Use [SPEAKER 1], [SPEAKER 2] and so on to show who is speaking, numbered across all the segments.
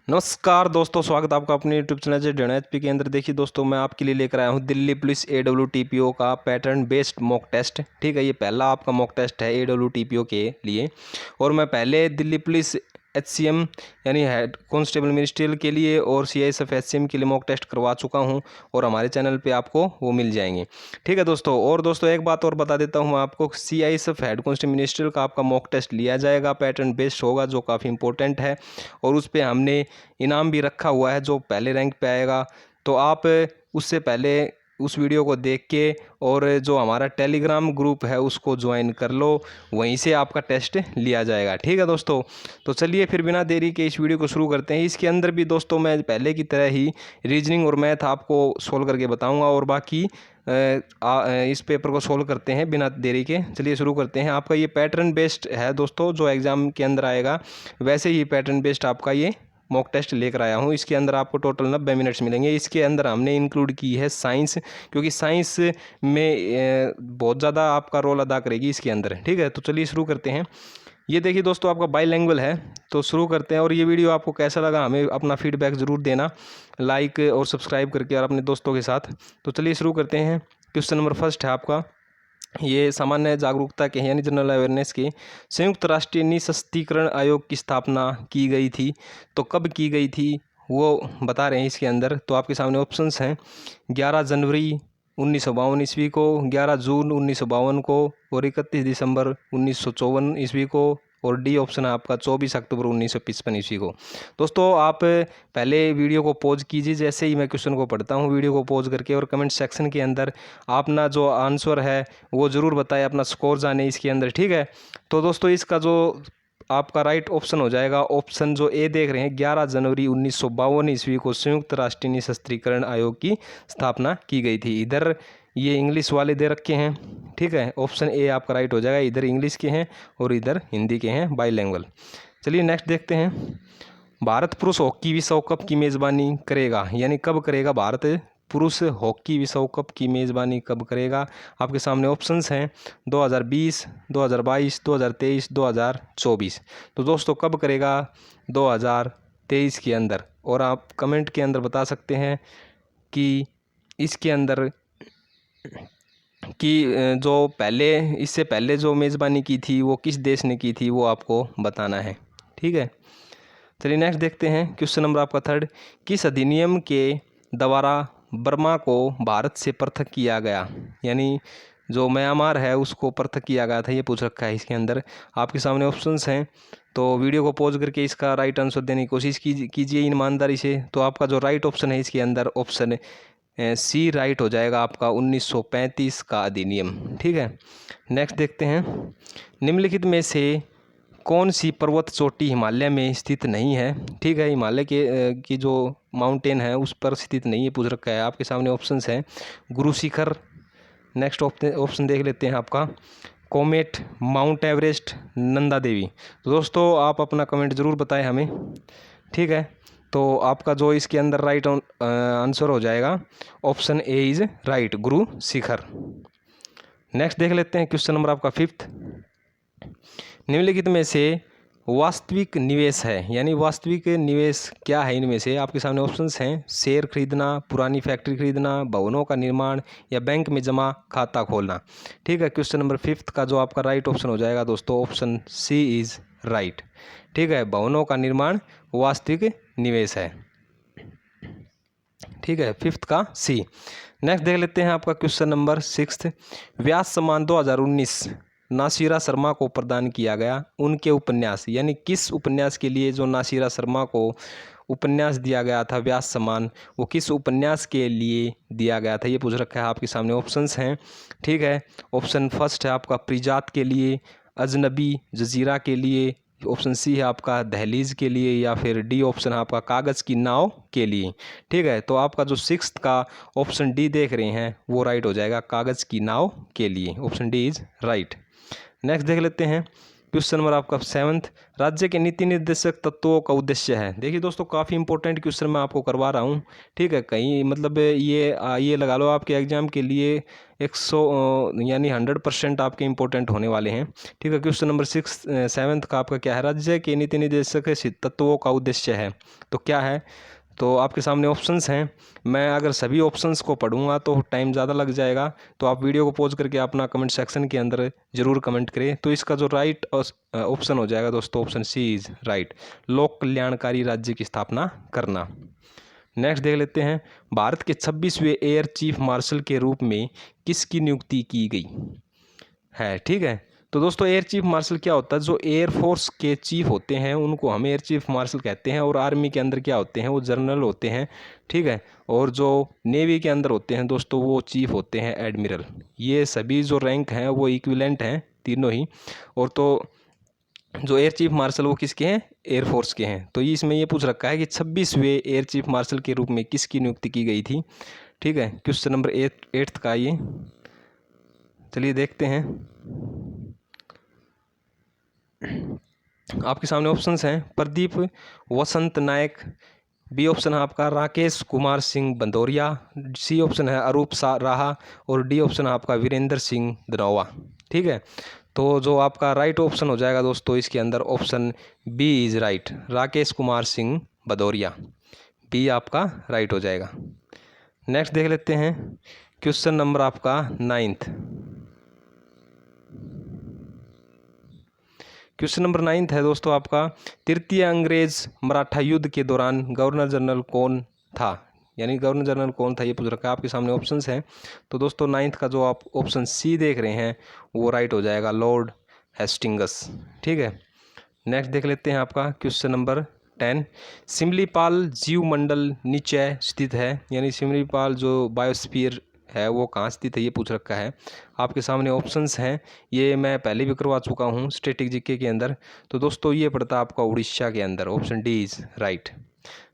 [SPEAKER 1] नमस्कार दोस्तों, स्वागत है आपका अपने यूट्यूब चैनल से डीएनएचपी के अंदर। देखिए दोस्तों, मैं आपके लिए लेकर आया हूं दिल्ली पुलिस AWTPO का पैटर्न बेस्ड मॉक टेस्ट। ठीक है, ये पहला आपका मॉक टेस्ट है AWTPO के लिए। और मैं पहले दिल्ली पुलिस HCM यानी हेड कांस्टेबल मिनिस्ट्रियल के लिए और CISF HCM के लिए मॉक टेस्ट करवा चुका हूं और हमारे चैनल पे आपको वो मिल जाएंगे। ठीक है दोस्तों, और दोस्तों एक बात और बता देता हूं आपको, CISF हेड कांस्टेबल मिनिस्ट्रियल का आपका मॉक टेस्ट लिया जाएगा, पैटर्न बेस्ड होगा, जो काफ़ी इंपॉर्टेंट है। और उस पर हमने इनाम भी रखा हुआ है, जो पहले रैंक पे आएगा। तो आप उससे पहले उस वीडियो को देख के और जो हमारा टेलीग्राम ग्रुप है उसको ज्वाइन कर लो, वहीं से आपका टेस्ट लिया जाएगा। ठीक है दोस्तों, तो चलिए फिर बिना देरी के इस वीडियो को शुरू करते हैं। इसके अंदर भी दोस्तों मैं पहले की तरह ही रीजनिंग और मैथ आपको सोल्व करके बताऊंगा, और बाकी इस पेपर को सोल्व करते हैं बिना देरी के। चलिए शुरू करते हैं। आपका ये पैटर्न बेस्ड है दोस्तों, जो एग्ज़ाम के अंदर आएगा वैसे ही पैटर्न बेस्ड आपका ये मॉक टेस्ट लेकर आया हूँ। इसके अंदर आपको टोटल 90 मिनट्स मिलेंगे। इसके अंदर हमने इंक्लूड की है साइंस, क्योंकि साइंस में बहुत ज़्यादा आपका रोल अदा करेगी इसके अंदर। ठीक है, तो चलिए शुरू करते हैं। ये देखिए दोस्तों, आपका बाईलैंग्वेज है, तो शुरू करते हैं। और ये वीडियो आपको कैसा लगा हमें अपना फीडबैक ज़रूर देना, लाइक और सब्सक्राइब करके और अपने दोस्तों के साथ। तो चलिए शुरू करते हैं। क्वेश्चन नंबर फर्स्ट है आपका, ये सामान्य जागरूकता के यानी जनरल अवेयरनेस के। संयुक्त राष्ट्रीय निःशस्त्रीकरण आयोग की स्थापना की गई थी, तो कब की गई थी वो बता रहे हैं इसके अंदर। तो आपके सामने ऑप्शंस हैं 11 जनवरी 1952 ईस्वी को, 11 जून 1952 को, और 31 दिसंबर 1954 ईस्वी को, और डी ऑप्शन है आपका 24 अक्टूबर 1955 ईस्वी को। दोस्तों आप पहले वीडियो को पॉज कीजिए, जैसे ही मैं क्वेश्चन को पढ़ता हूँ वीडियो को पॉज करके, और कमेंट सेक्शन के अंदर अपना जो आंसर है वो ज़रूर बताएं, अपना स्कोर जाने इसके अंदर। ठीक है, तो दोस्तों इसका जो आपका राइट ऑप्शन हो जाएगा, ऑप्शन जो ए देख रहे हैं, 11 जनवरी 1952 ईस्वी को संयुक्त राष्ट्रीय निःशस्त्रीकरण आयोग की स्थापना की गई थी। इधर ये इंग्लिश वाले दे रखे हैं। ठीक है, ऑप्शन ए आपका राइट हो जाएगा। इधर इंग्लिश के हैं और इधर हिंदी के हैं, बाईलैंग्वेज। चलिए नेक्स्ट देखते हैं। भारत पुरुष हॉकी विश्व कप की मेज़बानी करेगा, यानी कब करेगा भारत पुरुष हॉकी विश्व कप की मेज़बानी कब करेगा। आपके सामने ऑप्शंस हैं 2020, 2022, 2023, 2024। तो दोस्तों कब करेगा 2023 के अंदर, और आप कमेंट के अंदर बता सकते हैं कि इसके अंदर कि जो पहले इससे पहले जो मेज़बानी की थी वो किस देश ने की थी, वो आपको बताना है। ठीक है, चलिए नेक्स्ट देखते हैं। क्वेश्चन नंबर आपका थर्ड, किस अधिनियम के द्वारा बर्मा को भारत से पृथक किया गया, यानी जो म्यांमार है उसको पृथक किया गया था, ये पूछ रखा है इसके अंदर। आपके सामने ऑप्शंस हैं, तो वीडियो को पॉज करके इसका राइट आंसर देने की कोशिश कीजिए ईमानदारी से। तो आपका जो राइट ऑप्शन है इसके अंदर ऑप्शन सी राइट हो जाएगा आपका, 1935 का अधिनियम। ठीक है, नेक्स्ट देखते हैं। निम्नलिखित में से कौन सी पर्वत चोटी हिमालय में स्थित नहीं है। ठीक है, हिमालय के की जो माउंटेन है उस पर स्थित नहीं है, पूछ रखा है। आपके सामने ऑप्शंस हैं गुरु शिखर, नेक्स्ट ऑप्शन देख लेते हैं आपका comet, mount Everest, Nanda Devi. तो दोस्तों आप अपना कमेंट ज़रूर बताएं हमें। ठीक है, तो आपका जो इसके अंदर राइट आंसर हो जाएगा option A is right, Guru Shikhar. Next देख लेते हैं क्वेश्चन नंबर आपका फिफ्थ, निम्नलिखित में से वास्तविक निवेश है, यानी वास्तविक निवेश क्या है इनमें से। आपके सामने ऑप्शंस हैं शेयर खरीदना, पुरानी फैक्ट्री खरीदना, भवनों का निर्माण, या बैंक में जमा खाता खोलना। ठीक है, क्वेश्चन नंबर फिफ्थ का जो आपका राइट ऑप्शन हो जाएगा दोस्तों, ऑप्शन सी इज़ राइट। ठीक है, भवनों का निर्माण वास्तविक निवेश है। ठीक है, फिफ्थ का सी। नेक्स्ट देख लेते हैं आपका क्वेश्चन नंबर सिक्स्थ, व्यास सम्मान 2019 नासिरा शर्मा को प्रदान किया गया, उनके उपन्यास, यानी किस उपन्यास के लिए जो नासिरा शर्मा को उपन्यास दिया गया था व्यास सम्मान, वो किस उपन्यास के लिए दिया गया था, ये पूछ रखा है। आपके सामने ऑप्शंस हैं। ठीक है, ऑप्शन फर्स्ट है आपका प्रिजात के लिए, अजनबी, जजीरा के लिए, ऑप्शन सी है आपका दहलीज के लिए, या फिर डी ऑप्शन है आपका कागज़ की नाव के लिए। ठीक है, तो आपका जो सिक्स्थ का ऑप्शन डी देख रहे हैं वो राइट हो जाएगा, कागज़ की नाव के लिए, option D is right. Next देख लेते हैं क्वेश्चन नंबर आपका 7th, राज्य के नीति निर्देशक तत्वों का उद्देश्य है। देखिए दोस्तों, काफ़ी इंपॉर्टेंट क्वेश्चन मैं आपको करवा रहा हूँ, ठीक है। कहीं मतलब ये लगा लो आपके एग्जाम के लिए 100 यानी 100% आपके इंपॉर्टेंट होने वाले हैं, ठीक है। क्वेश्चन नंबर 7th का आपका क्या है, राज्य के नीति निर्देशक तत्वों का उद्देश्य है, तो क्या है। तो आपके सामने ऑप्शंस हैं। मैं अगर सभी ऑप्शंस को पढ़ूंगा तो टाइम ज़्यादा लग जाएगा, तो आप वीडियो को पॉज करके अपना कमेंट सेक्शन के अंदर ज़रूर कमेंट करें। तो इसका जो राइट ऑप्शन हो जाएगा दोस्तों, ऑप्शन सी इज़ राइट, लोक कल्याणकारी राज्य की स्थापना करना। नेक्स्ट देख लेते हैं, भारत के 26वें एयर चीफ मार्शल के रूप में किसकी नियुक्ति की गई है, ठीक है। तो दोस्तों, एयर चीफ मार्शल क्या होता है, जो एयर फोर्स के चीफ होते हैं उनको हम एयर चीफ मार्शल कहते हैं, और आर्मी के अंदर क्या होते हैं, वो जनरल होते हैं, ठीक है। और जो नेवी के अंदर होते हैं दोस्तों, वो चीफ होते हैं एडमिरल। ये सभी जो रैंक हैं वो इक्विवेलेंट हैं तीनों ही। और तो जो एयर चीफ मार्शल वो किसके हैं, एयरफोर्स के हैं। तो इसमें ये पूछ रखा है कि 26वें एयर चीफ मार्शल के रूप में किसकी नियुक्ति की गई थी, ठीक है। क्वेश्चन नंबर 8th का ये, चलिए देखते हैं। आपके सामने ऑप्शंस हैं, प्रदीप वसंत नायक, बी ऑप्शन है आपका राकेश कुमार सिंह बंदोरिया, सी ऑप्शन है अरूप राहा, और डी ऑप्शन है आपका वीरेंद्र सिंह धनोवा, ठीक है। तो जो आपका राइट ऑप्शन हो जाएगा दोस्तों इसके अंदर, option B is right, Rakesh Kumar Singh Bhadauria, B आपका राइट हो जाएगा। नेक्स्ट देख लेते हैं, क्वेश्चन नंबर आपका 9th। क्वेश्चन नंबर 9th है दोस्तों आपका, तृतीय अंग्रेज मराठा युद्ध के दौरान गवर्नर जनरल कौन था, यानी गवर्नर जनरल कौन था, ये पूछ रखा है। आपके सामने ऑप्शंस हैं। तो दोस्तों 9th का जो आप ऑप्शन सी देख रहे हैं वो राइट हो जाएगा, लॉर्ड हेस्टिंग्स, ठीक है। नेक्स्ट देख लेते हैं आपका क्वेश्चन नंबर 10, सिमलीपाल जीवमंडल नीचे स्थित है, यानी सिमलीपाल जो बायोस्फीयर है वो कहाँ स्थित है, ये पूछ रखा है। आपके सामने ऑप्शंस हैं, ये मैं पहले भी करवा चुका हूँ स्टैटिक जीके के अंदर। तो दोस्तों ये पड़ता है आपका उड़ीसा के अंदर, option D is right.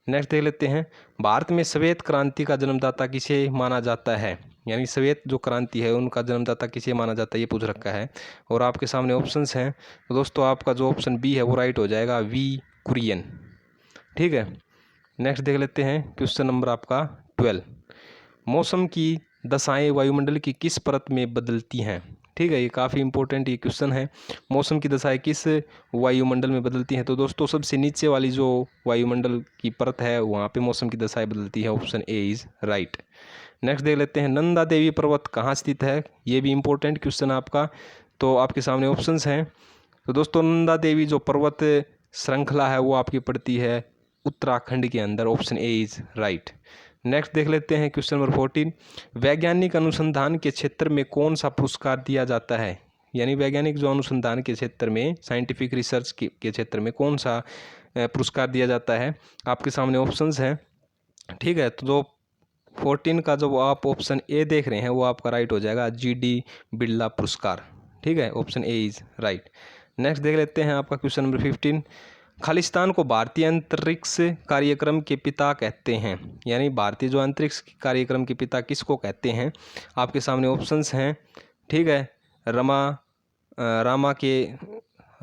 [SPEAKER 1] Next देख लेते हैं, भारत में श्वेत क्रांति का जन्मदाता किसे माना जाता है, यानी श्वेत जो क्रांति है उनका जन्मदाता किसे माना जाता है, ये पूछ रखा है। और आपके सामने ऑप्शंस हैं। तो दोस्तों आपका जो ऑप्शन बी है वो राइट हो जाएगा, वी कुरियन, ठीक है। नेक्स्ट देख लेते हैं, क्वेश्चन नंबर आपका 12, मौसम की दशाएं वायुमंडल की किस परत में बदलती हैं, ठीक है। ये काफ़ी इंपॉर्टेंट ये क्वेश्चन है, मौसम की दशाएं किस वायुमंडल में बदलती हैं। तो दोस्तों सबसे नीचे वाली जो वायुमंडल की परत है वहाँ पे मौसम की दशाएं बदलती है, option A is right. Next देख लेते हैं, नंदा देवी पर्वत कहाँ स्थित है, ये भी इंपॉर्टेंट क्वेश्चन आपका। तो आपके सामने ऑप्शंस हैं। तो दोस्तों नंदा देवी जो पर्वत श्रृंखला है वो आपकी पड़ती है उत्तराखंड के अंदर, option A is right. Next देख लेते हैं क्वेश्चन नंबर 14, वैज्ञानिक अनुसंधान के क्षेत्र में कौन सा पुरस्कार दिया जाता है, यानी वैज्ञानिक जो अनुसंधान के क्षेत्र में, साइंटिफिक रिसर्च के क्षेत्र में कौन सा पुरस्कार दिया जाता है। आपके सामने ऑप्शंस हैं, ठीक है। तो जो 14 का जो आप ऑप्शन ए देख रहे हैं वो आपका राइट हो जाएगा, GD बिरला पुरस्कार, ठीक है, option A is right. Next देख लेते हैं आपका क्वेश्चन नंबर 15, खालिस्तान को भारतीय अंतरिक्ष कार्यक्रम के पिता कहते हैं, यानी भारतीय जो अंतरिक्ष कार्यक्रम के पिता किसको कहते हैं। आपके सामने ऑप्शंस हैं, ठीक है, रामा के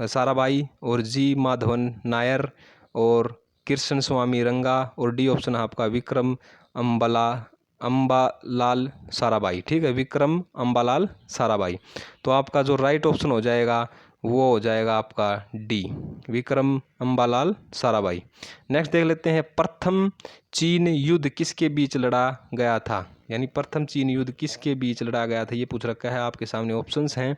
[SPEAKER 1] साराभाई, और जी माधवन नायर, और कृष्ण स्वामी रंगा, और डी ऑप्शन आपका विक्रम अम्बालाल साराभाई, ठीक है, विक्रम अम्बालाल साराभाई। तो आपका जो राइट ऑप्शन हो जाएगा वो हो जाएगा आपका डी, विक्रम अम्बालाल साराभाई। नेक्स्ट देख लेते हैं, प्रथम चीन युद्ध किसके बीच लड़ा गया था, यानी प्रथम चीन युद्ध किसके बीच लड़ा गया था, ये पूछ रखा है। आपके सामने ऑप्शंस हैं।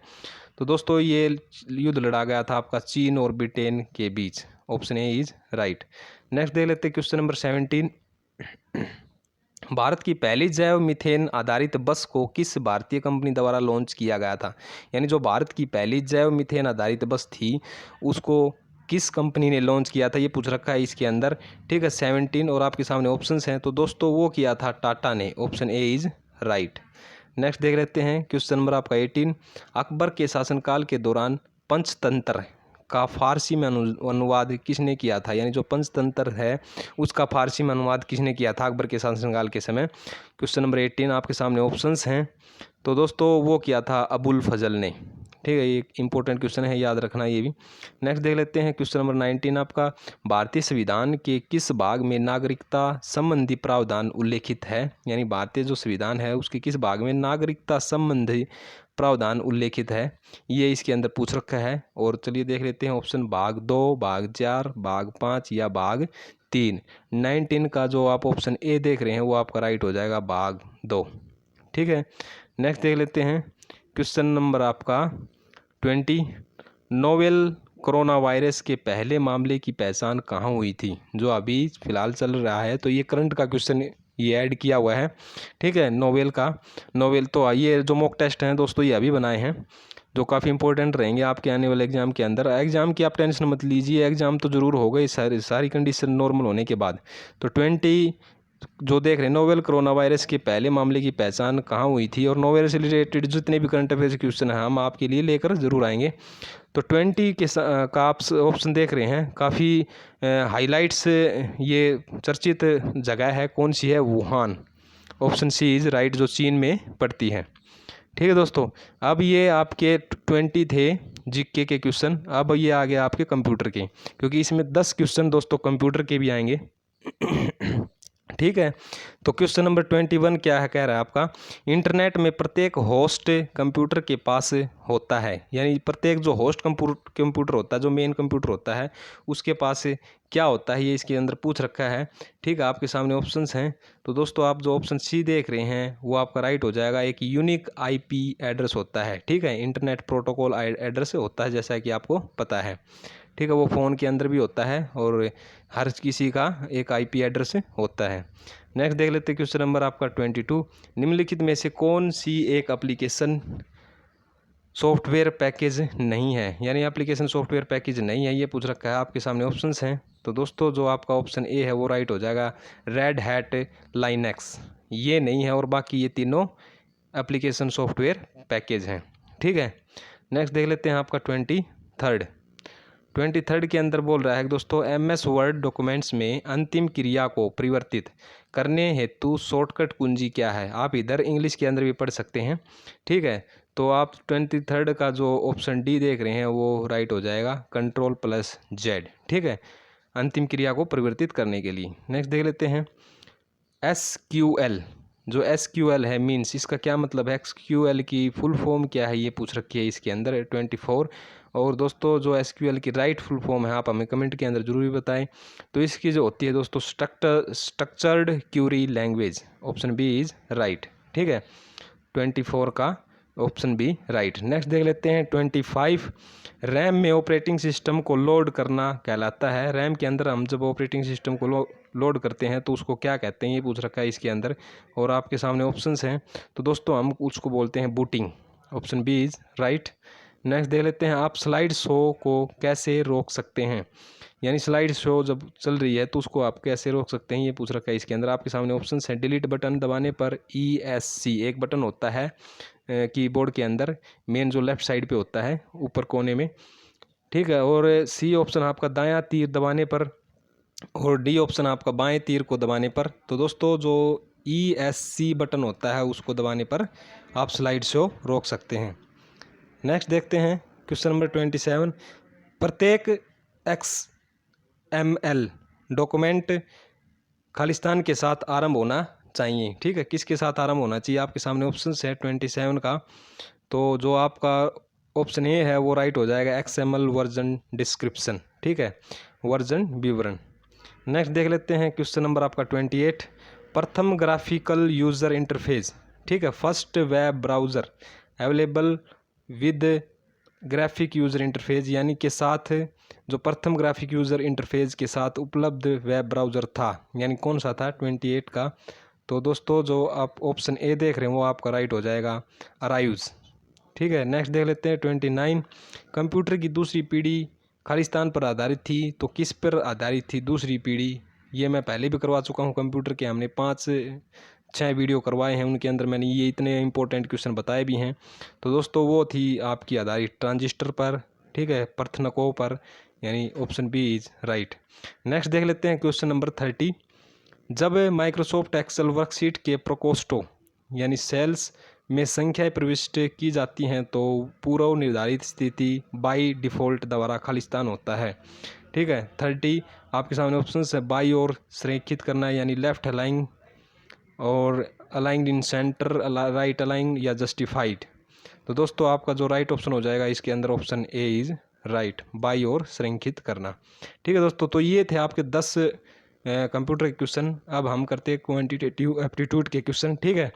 [SPEAKER 1] तो दोस्तों ये युद्ध लड़ा गया था आपका चीन और ब्रिटेन के बीच, option A is right. Next देख लेते हैं क्वेश्चन नंबर 17, भारत की पहली जैव मीथेन आधारित बस को किस भारतीय कंपनी द्वारा लॉन्च किया गया था, यानी जो भारत की पहली जैव मीथेन आधारित बस थी उसको किस कंपनी ने लॉन्च किया था, ये पूछ रखा है इसके अंदर, ठीक है, 17। और आपके सामने ऑप्शंस हैं। तो दोस्तों वो किया था टाटा ने, option A is right. Next देख लेते हैं क्वेश्चन नंबर आपका 18, अकबर के शासनकाल के दौरान पंचतंत्र का फारसी में अनुवाद किसने किया था, यानी जो पंचतंत्र है उसका फारसी में अनुवाद किसने किया था अकबर के शासनकाल के समय। क्वेश्चन नंबर 18 आपके सामने ऑप्शंस हैं। तो दोस्तों वो किया था अबुल फजल ने, ठीक है, ये इंपॉर्टेंट क्वेश्चन है, याद रखना ये भी। नेक्स्ट देख लेते हैं क्वेश्चन नंबर 19 आपका, भारतीय संविधान के किस भाग में नागरिकता संबंधी प्रावधान उल्लेखित है? यानी भारतीय जो संविधान है उसके किस भाग में नागरिकता संबंधी प्रावधान उल्लेखित है, ये इसके अंदर पूछ रखा है। और चलिए देख लेते हैं ऑप्शन भाग 2, भाग 4, भाग 5 या भाग 3। 19 का जो आप ऑप्शन ए देख रहे हैं वो आपका राइट हो जाएगा भाग 2। ठीक है, नेक्स्ट देख लेते हैं क्वेश्चन नंबर आपका 20, नोवेल कोरोना वायरस के पहले मामले की पहचान कहाँ हुई थी? जो अभी फिलहाल चल रहा है, तो ये करंट का क्वेश्चन ये ऐड किया हुआ है। ठीक है, नोवेल तो ये जो मॉक टेस्ट हैं दोस्तों ये अभी बनाए हैं, जो काफ़ी इंपॉर्टेंट रहेंगे आपके आने वाले एग्जाम के अंदर। एग्जाम की आप टेंशन मत लीजिए, एग्जाम तो ज़रूर होगा ही सारी कंडीशन नॉर्मल होने के बाद। तो 20 जो देख रहे हैं, नोवेल कोरोना वायरस के पहले मामले की पहचान कहाँ हुई थी, और नोवेल से रिलेटेड जितने भी करंट अफेयर्स क्वेश्चन हैं हम आपके लिए लेकर ज़रूर आएंगे। तो 20 का आप ऑप्शन देख रहे हैं, काफ़ी हाईलाइट्स ये चर्चित जगह है, कौन सी है? Wuhan. Option C is right, जो चीन में पड़ती है। ठीक है दोस्तों, अब ये आपके 20 थे जीके के क्वेश्चन, अब ये आ गया आपके कंप्यूटर के, क्योंकि इसमें 10 क्वेश्चन दोस्तों कंप्यूटर के भी आएंगे। ठीक है, तो क्वेश्चन नंबर 21 क्या है, कह रहा है आपका, इंटरनेट में प्रत्येक होस्ट कंप्यूटर के पास होता है। यानी प्रत्येक जो होस्ट कंप्यूटर होता है, जो मेन कंप्यूटर होता है, उसके पास क्या होता है, ये इसके अंदर पूछ रखा है। ठीक है, आपके सामने ऑप्शंस हैं, तो दोस्तों आप जो ऑप्शन सी देख रहे हैं वो आपका राइट हो जाएगा। एक यूनिक आईपी एड्रेस होता है। ठीक है, इंटरनेट प्रोटोकॉल एड्रेस होता है, जैसा कि आपको पता है। ठीक है, वो फ़ोन के अंदर भी होता है और हर किसी का एक आईपी एड्रेस होता है। नेक्स्ट देख लेते हैं क्वेश्चन नंबर आपका 22, निम्नलिखित में से कौन सी एक एप्लीकेशन सॉफ्टवेयर पैकेज नहीं है? यानी एप्लीकेशन सॉफ्टवेयर पैकेज नहीं है, ये पूछ रखा है। आपके सामने ऑप्शंस हैं, तो दोस्तों जो आपका ऑप्शन ए है वो राइट हो जाएगा, रेड हैट लाइनेक्स, ये नहीं है, और बाकी ये तीनों एप्लीकेशन सॉफ्टवेयर पैकेज हैं। ठीक है, नेक्स्ट देख लेते हैं आपका 23rd के अंदर बोल रहा है दोस्तों, MS वर्ड डॉक्यूमेंट्स में अंतिम क्रिया को परिवर्तित करने हेतु शॉर्टकट कुंजी क्या है? आप इधर इंग्लिश के अंदर भी पढ़ सकते हैं। ठीक है, तो आप 23rd का जो ऑप्शन डी देख रहे हैं वो राइट हो जाएगा, Ctrl+Z। ठीक है, अंतिम क्रिया को परिवर्तित करने के लिए। नेक्स्ट देख लेते हैं SQL। जो SQL है मीन्स, इसका क्या मतलब है? SQL की फुल फॉर्म क्या है, ये पूछ रखी है इसके अंदर 24। और दोस्तों जो SQL की राइट फुल फॉर्म है आप हमें कमेंट के अंदर जरूर भी बताएं। तो इसकी जो होती है दोस्तों, structured query language, option B is right. ठीक है, 24 का ऑप्शन बी राइट। नेक्स्ट देख लेते हैं 25, रैम में ऑपरेटिंग सिस्टम को लोड करना कहलाता है। रैम के अंदर हम जब ऑपरेटिंग सिस्टम को लोड करते हैं तो उसको क्या कहते हैं, ये पूछ रखा है इसके अंदर, और आपके सामने ऑप्शंस हैं। तो दोस्तों हम उसको बोलते हैं booting, option B is right. Next देख लेते हैं, आप स्लाइड शो को कैसे रोक सकते हैं? यानी स्लाइड शो जब चल रही है तो उसको आप कैसे रोक सकते हैं, ये पूछ रखा है इसके अंदर। आपके सामने ऑप्शंस हैं, डिलीट बटन दबाने पर, ESC एक बटन होता है कीबोर्ड के अंदर, मेन जो लेफ्ट साइड पे होता है ऊपर कोने में। ठीक है, और सी ऑप्शन आपका दायां तीर दबाने पर, और डी ऑप्शन आपका बाएं तीर को दबाने पर। तो दोस्तों जो ESC बटन होता है उसको दबाने पर आप स्लाइड शो रोक सकते हैं। नेक्स्ट देखते हैं क्वेश्चन नंबर 27, प्रत्येक XML डॉक्यूमेंट खालिस्तान के साथ आरंभ होना चाहिए। ठीक है, किसके साथ आरंभ होना चाहिए? आपके सामने ऑप्शन है 27 का, तो जो आपका ऑप्शन ए है वो राइट हो जाएगा, XML वर्जन डिस्क्रिप्शन। ठीक है, वर्जन विवरण। नेक्स्ट देख लेते हैं क्वेश्चन नंबर आपका 28, प्रथम ग्राफिकल यूज़र इंटरफेस। ठीक है, first web browser available with graphic user interface, यानी के साथ जो प्रथम ग्राफिक यूज़र इंटरफेस के साथ उपलब्ध वेब ब्राउज़र था, यानी कौन सा था 28 का? तो दोस्तों जो आप ऑप्शन ए देख रहे हैं वो आपका राइट हो जाएगा, अराइव्स। ठीक है, नेक्स्ट देख लेते हैं 29, कंप्यूटर की दूसरी पीढ़ी खालिस्तान पर आधारित थी, तो किस पर आधारित थी दूसरी पीढ़ी? ये मैं पहले भी करवा चुका हूँ कंप्यूटर के, हमने 5-6 वीडियो करवाए हैं, उनके अंदर मैंने ये इतने इंपॉर्टेंट क्वेश्चन बताए भी हैं। तो दोस्तों वो थी आपकी आधारित ट्रांजिस्टर पर। ठीक है, पर्थनकों पर, यानी option B is right. Next देख लेते हैं क्वेश्चन नंबर 30, जब माइक्रोसॉफ्ट एक्सेल वर्कशीट के प्रकोष्ठों यानी सेल्स में संख्याएं प्रविष्ट की जाती हैं तो पूर्व निर्धारित स्थिति बाई डिफ़ॉल्ट द्वारा खालिस्तान होता है। ठीक है। 30 आपके सामने ऑप्शन है, बाई और संरेखित करना यानी लेफ्ट अलाइंग और अलाइंड इन सेंटर, राइट अलाइंग या जस्टिफाइड। तो दोस्तों आपका जो राइट ऑप्शन हो जाएगा इसके अंदर option A is right, by और संरेखित करना। ठीक है दोस्तों, तो ये थे आपके 10 कंप्यूटर के क्वेश्चन। अब हम करते हैं क्वांटिटेटिव एप्टीट्यूड के क्वेश्चन। ठीक है,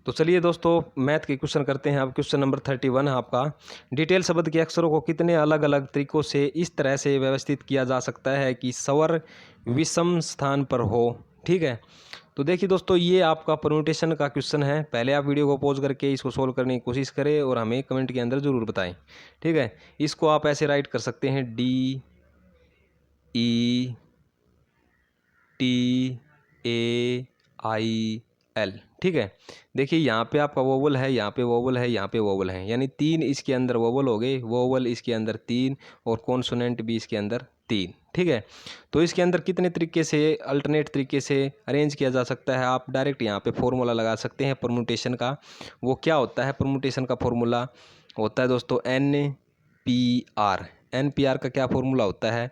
[SPEAKER 1] तो चलिए दोस्तों मैथ के क्वेश्चन करते हैं। अब क्वेश्चन नंबर 31 है आपका, डिटेल शब्द के अक्षरों को कितने अलग अलग तरीकों से इस तरह से व्यवस्थित किया जा सकता है कि स्वर विषम स्थान पर हो। ठीक है, तो देखिए दोस्तों ये आपका परम्यूटेशन का क्वेश्चन है। पहले आप वीडियो को पॉज करके इसको सोल्व करने की कोशिश करें और हमें कमेंट के अंदर ज़रूर बताएं। ठीक है, इसको आप ऐसे राइट कर सकते हैं, DETAL। ठीक है, देखिए यहाँ पे आपका वोवल है, यहाँ पे वोवल है, यहाँ पे वोवल है, यानी 3 इसके अंदर वोवल हो गए, वोवल इसके अंदर 3 और कॉन्सोनेंट भी इसके अंदर 3। ठीक है, तो इसके अंदर कितने तरीके से अल्टरनेट तरीके से अरेंज किया जा सकता है, आप डायरेक्ट यहाँ पे फॉर्मूला लगा सकते हैं परम्यूटेशन का। वो क्या होता है, परम्यूटेशन का फॉर्मूला होता है दोस्तों NPR। NPR का क्या फॉर्मूला होता है,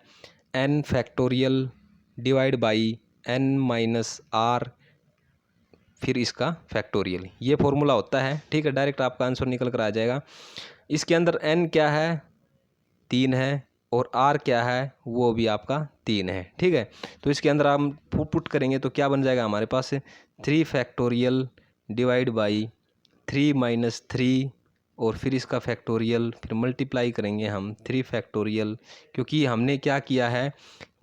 [SPEAKER 1] n factorial divide by n-r फिर इसका फैक्टोरियल, ये फॉर्मूला होता है। ठीक है, डायरेक्ट आपका आंसर निकल कर आ जाएगा। इसके अंदर n क्या है, 3 है, और r क्या है वो भी आपका 3 है। ठीक है, तो इसके अंदर हम पुट करेंगे तो क्या बन जाएगा हमारे पास, 3 फैक्टोरियल डिवाइड बाई 3 माइनस 3 और फिर इसका फैक्टोरियल, फिर मल्टीप्लाई करेंगे हम 3 फैक्टोरियल, क्योंकि हमने क्या किया है,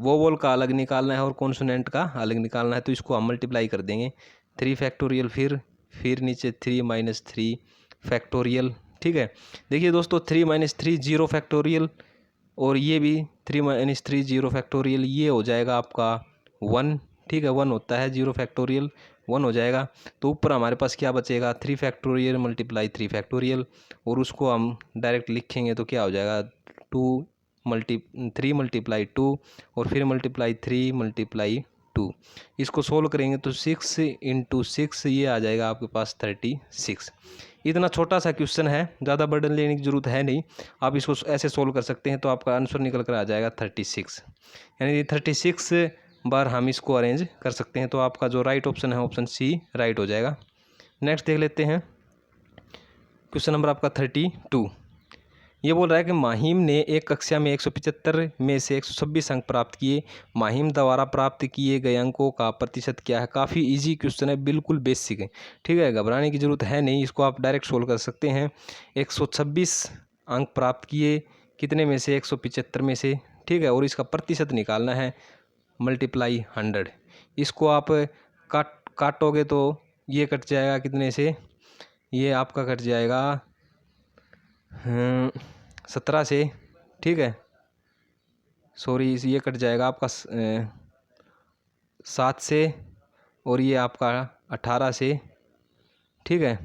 [SPEAKER 1] वोवल का अलग निकालना है और कॉन्सोनेंट का अलग निकालना है, तो इसको हम मल्टीप्लाई कर देंगे 3 फैक्टोरियल, फिर नीचे 3 माइनस 3 फैक्टोरियल। ठीक है, देखिए दोस्तों 3 माइनस 3 0 फैक्टोरियल, और ये भी 3 माइनस 3 0 फैक्टोरियल, ये हो जाएगा आपका 1। ठीक है, 1 होता है, 0 फैक्टोरियल 1 हो जाएगा। तो ऊपर हमारे पास क्या बचेगा, 3 फैक्टोरियल मल्टीप्लाई 3 फैक्टोरियल, और उसको हम डायरेक्ट लिखेंगे तो क्या हो जाएगा, 3 मल्टीप्लाई 2 और फिर मल्टीप्लाई 3 मल्टीप्लाई 2। इसको सोल्व करेंगे तो 6 इंटू 6 ये आ जाएगा आपके पास 36। इतना छोटा सा क्वेश्चन है, ज़्यादा बर्डन लेने की ज़रूरत है नहीं, आप इसको ऐसे सोल्व कर सकते हैं तो आपका आंसर निकल कर आ जाएगा 36। यानी 36 बार हम इसको अरेंज कर सकते हैं, तो आपका जो राइट ऑप्शन है ऑप्शन सी राइट हो जाएगा। नेक्स्ट देख लेते हैं क्वेश्चन नंबर आपका 32। ये बोल रहा है कि माहिम ने एक कक्षा में 175 में से 126 अंक प्राप्त किए, माहिम द्वारा प्राप्त किए गए अंकों का प्रतिशत क्या है। काफ़ी इजी क्वेश्चन है, बिल्कुल बेसिक है। ठीक है, घबराने की ज़रूरत है नहीं, इसको आप डायरेक्ट सोल्व कर सकते हैं। 126 अंक प्राप्त किए कितने में से, 175 में से। ठीक है, और इसका प्रतिशत निकालना है, मल्टीप्लाई 100। इसको आप काटोगे तो ये कट जाएगा कितने से, ये आपका कट जाएगा 17 से। ठीक है, सॉरी ये कट जाएगा आपका 7 से, और ये आपका 18 से। ठीक है,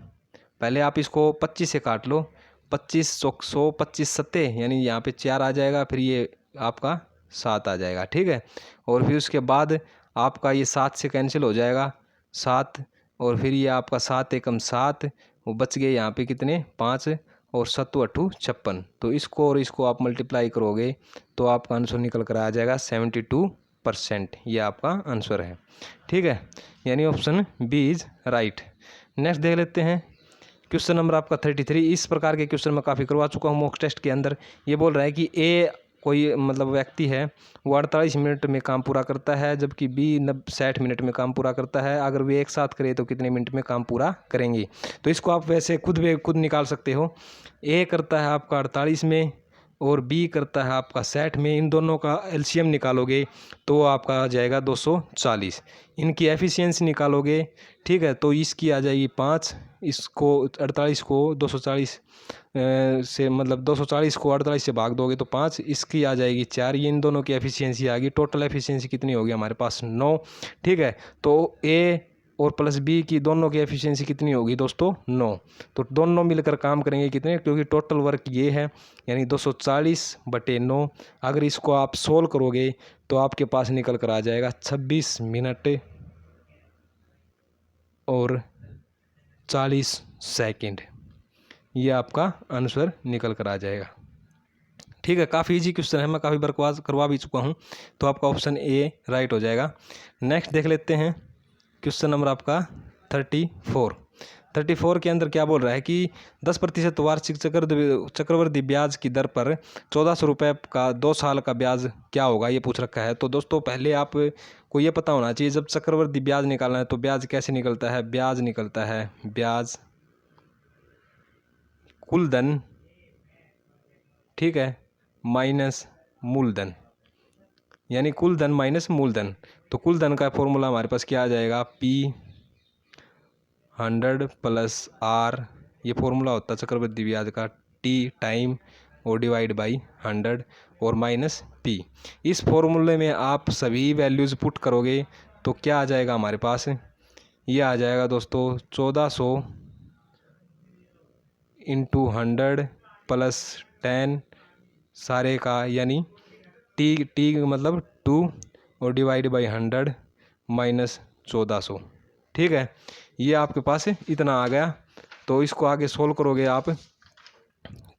[SPEAKER 1] पहले आप इसको 25 से काट लो, 25 100 25 सत्ते, यानी यहाँ पे 4 आ जाएगा, फिर ये आपका 7 आ जाएगा। ठीक है, और फिर उसके बाद आपका ये 7 से कैंसिल हो जाएगा 7, और फिर ये आपका 7 एकम 7, वो बच गए यहाँ पे कितने 5, और 7 8 56। तो इसको और इसको आप मल्टीप्लाई करोगे तो आपका आंसर निकल कर आ जाएगा 72%। ये आपका आंसर है। ठीक है, यानी option B is right. Next देख लेते हैं क्वेश्चन नंबर आपका 33। इस प्रकार के क्वेश्चन मैं काफ़ी करवा चुका हूँ मॉक टेस्ट के अंदर। ये बोल रहा है कि ए कोई मतलब व्यक्ति है, वो 48 मिनट में काम पूरा करता है, जबकि बी 60 मिनट में काम पूरा करता है। अगर वे एक साथ करें तो कितने मिनट में काम पूरा करेंगे। तो इसको आप वैसे खुद निकाल सकते हो। ए करता है आपका 48 में और बी करता है आपका 60 में, इन दोनों का एलसीएम निकालोगे तो आपका आ जाएगा 240। इनकी एफिशिएंसी निकालोगे, ठीक है, तो इसकी आ जाएगी 5, इसको 48 को 240 से मतलब 240 को 48 से भाग दोगे तो 5, इसकी आ जाएगी 4। ये इन दोनों की एफिशिएंसी आ गई। टोटल एफिशिएंसी कितनी होगी हमारे पास 9। ठीक है, तो ए और प्लस बी की दोनों की एफिशिएंसी कितनी होगी दोस्तों 9। तो दोनों मिलकर काम करेंगे कितने, क्योंकि टोटल वर्क ये है, यानी 240/9। अगर इसको आप सोल्व करोगे तो आपके पास निकल कर आ जाएगा 26 मिनट और 40 सेकंड। ये आपका आंसर निकल कर आ जाएगा। ठीक है, काफ़ी इजी क्वेश्चन है, मैं काफ़ी बार करवा भी चुका हूँ, तो आपका ऑप्शन ए राइट हो जाएगा। नेक्स्ट देख लेते हैं क्वेश्चन नंबर आपका 34 के अंदर क्या बोल रहा है कि 10% वार्षिक चक्रवृद्धि ब्याज की दर पर 1400 रुपये का 2 साल का ब्याज क्या होगा, ये पूछ रखा है। तो दोस्तों पहले आप को ये पता होना चाहिए, जब चक्रवृद्धि ब्याज निकालना है तो ब्याज कैसे निकलता है। ब्याज निकलता है ब्याज कुल धन, ठीक है, माइनस मूलधन, यानी कुल धन माइनस मूलधन। तो कुल धन का फॉर्मूला हमारे पास क्या आ जाएगा, P100 प्लस R, ये फॉर्मूला होता है चक्रवृद्धि ब्याज का, T टाइम और डिवाइड बाई 100 और माइनस P। इस फॉर्मूले में आप सभी वैल्यूज़ पुट करोगे तो क्या आ जाएगा हमारे पास, ये आ जाएगा दोस्तों 1400 इंटू 100 प्लस 10 सारे का, यानी टी मतलब 2 और डिवाइड बाई 100 माइनस 1400। ठीक है, ये आपके पास इतना आ गया। तो इसको आगे सोल्व करोगे आप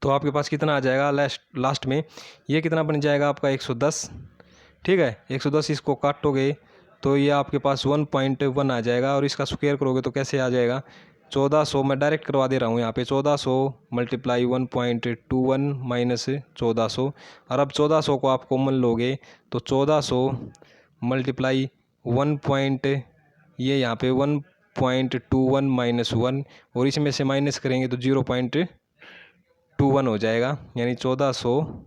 [SPEAKER 1] तो आपके पास कितना आ जाएगा, लास्ट में ये कितना बन जाएगा आपका 110। ठीक है, 110 इसको काटोगे तो ये आपके पास 1.1 आ जाएगा, और इसका स्क्वायर करोगे तो कैसे आ जाएगा 1400। मैं डायरेक्ट करवा दे रहा हूँ यहाँ पे, 1400 मल्टीप्लाई 1.21 माइनस 1400। और अब 1400 को आप कॉमन लोगे तो 1400 मल्टीप्लाई 1. ये यहाँ पे 1.21 माइनस 1, और इसमें से माइनस करेंगे तो 0.21 हो जाएगा, यानी 1400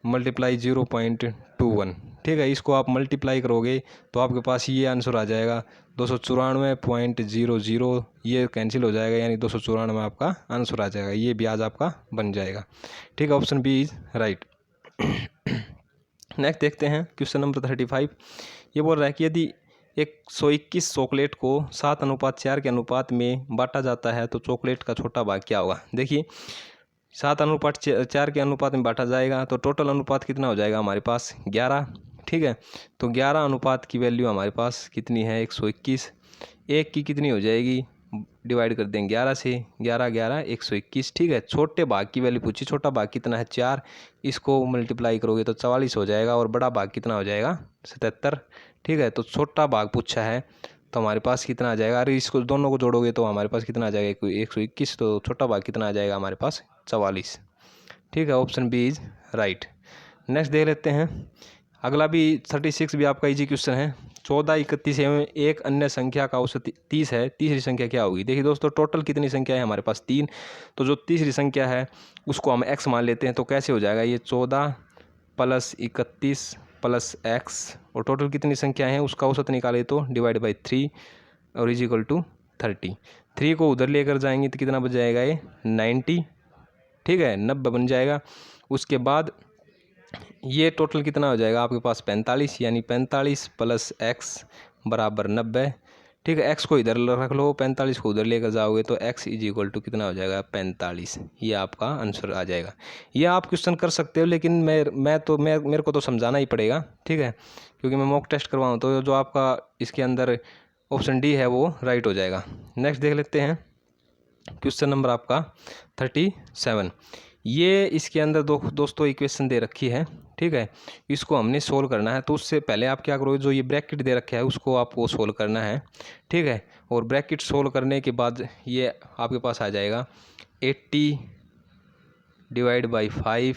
[SPEAKER 1] मल्टीप्लाई 0.21। ठीक है, इसको आप मल्टीप्लाई करोगे तो आपके पास ये आंसर आ जाएगा 294.00। ये कैंसिल हो जाएगा, यानी 294 आपका आंसर आ जाएगा, ये ब्याज आपका बन जाएगा। ठीक है, option B is right. Next देखते हैं क्वेश्चन नंबर 35। ये बोल रहा है कि यदि 121 चॉकलेट को 7:4 के अनुपात में बांटा जाता है तो चॉकलेट का छोटा भाग क्या होगा। देखिए 7:4 के अनुपात में बांटा जाएगा तो टोटल अनुपात कितना हो जाएगा हमारे पास 11। ठीक है, तो 11 अनुपात की वैल्यू हमारे पास कितनी है 121। एक की कितनी हो जाएगी, डिवाइड कर देंगे 11 से, 11 11 121। ठीक है, छोटे भाग की वैल्यू पूछी, छोटा भाग कितना है 4, इसको मल्टीप्लाई करोगे तो 44 हो जाएगा, और बड़ा भाग कितना हो जाएगा 77। ठीक है, तो छोटा भाग पूछा है तो हमारे पास कितना आ जाएगा, अरे इसको दोनों को जोड़ोगे तो हमारे पास कितना आ जाएगा 121, तो छोटा भाग कितना आ जाएगा हमारे पास 44। ठीक है, option B is right. Next देख लेते हैं, अगला भी 36 भी आपका इजी क्वेश्चन है। 14 31 एवं एक अन्य संख्या का औसत 30 है, तीसरी संख्या क्या होगी। देखिए दोस्तों टोटल कितनी संख्या है हमारे पास 3, तो जो तीसरी संख्या है उसको हम x मान लेते हैं। तो कैसे हो जाएगा, ये 14 प्लस 31 प्लस x, और टोटल कितनी संख्या है उसका औसत निकाले तो डिवाइड बाई 3 और इज इक्वल टू 30। 3 को उधर लेकर जाएंगे तो कितना बच जाएगा ये 90। ठीक है, 90 बन जाएगा। उसके बाद ये टोटल कितना हो जाएगा आपके पास 45, यानी 45 प्लस x बराबर 90। ठीक है, x को इधर रख लो, 45 को उधर लेकर जाओगे तो x इज इक्वल टू कितना हो जाएगा 45। ये आपका आंसर आ जाएगा। ये आप क्वेश्चन कर सकते हो, लेकिन मेरे को तो समझाना ही पड़ेगा। ठीक है, क्योंकि मैं मॉक टेस्ट करवाऊँ, तो जो आपका इसके अंदर ऑप्शन डी है वो राइट हो जाएगा। नेक्स्ट देख लेते हैं क्वेश्चन नंबर आपका 37। ये इसके अंदर दोस्तों इक्वेशन दे रखी है। ठीक है, इसको हमने सोल्व करना है, तो उससे पहले आप क्या करोगे, जो ये ब्रैकेट दे रखा है उसको आपको सोल्व करना है। ठीक है, और ब्रैकेट सोल्व करने के बाद ये आपके पास आ जाएगा 80 डिवाइड बाई 5,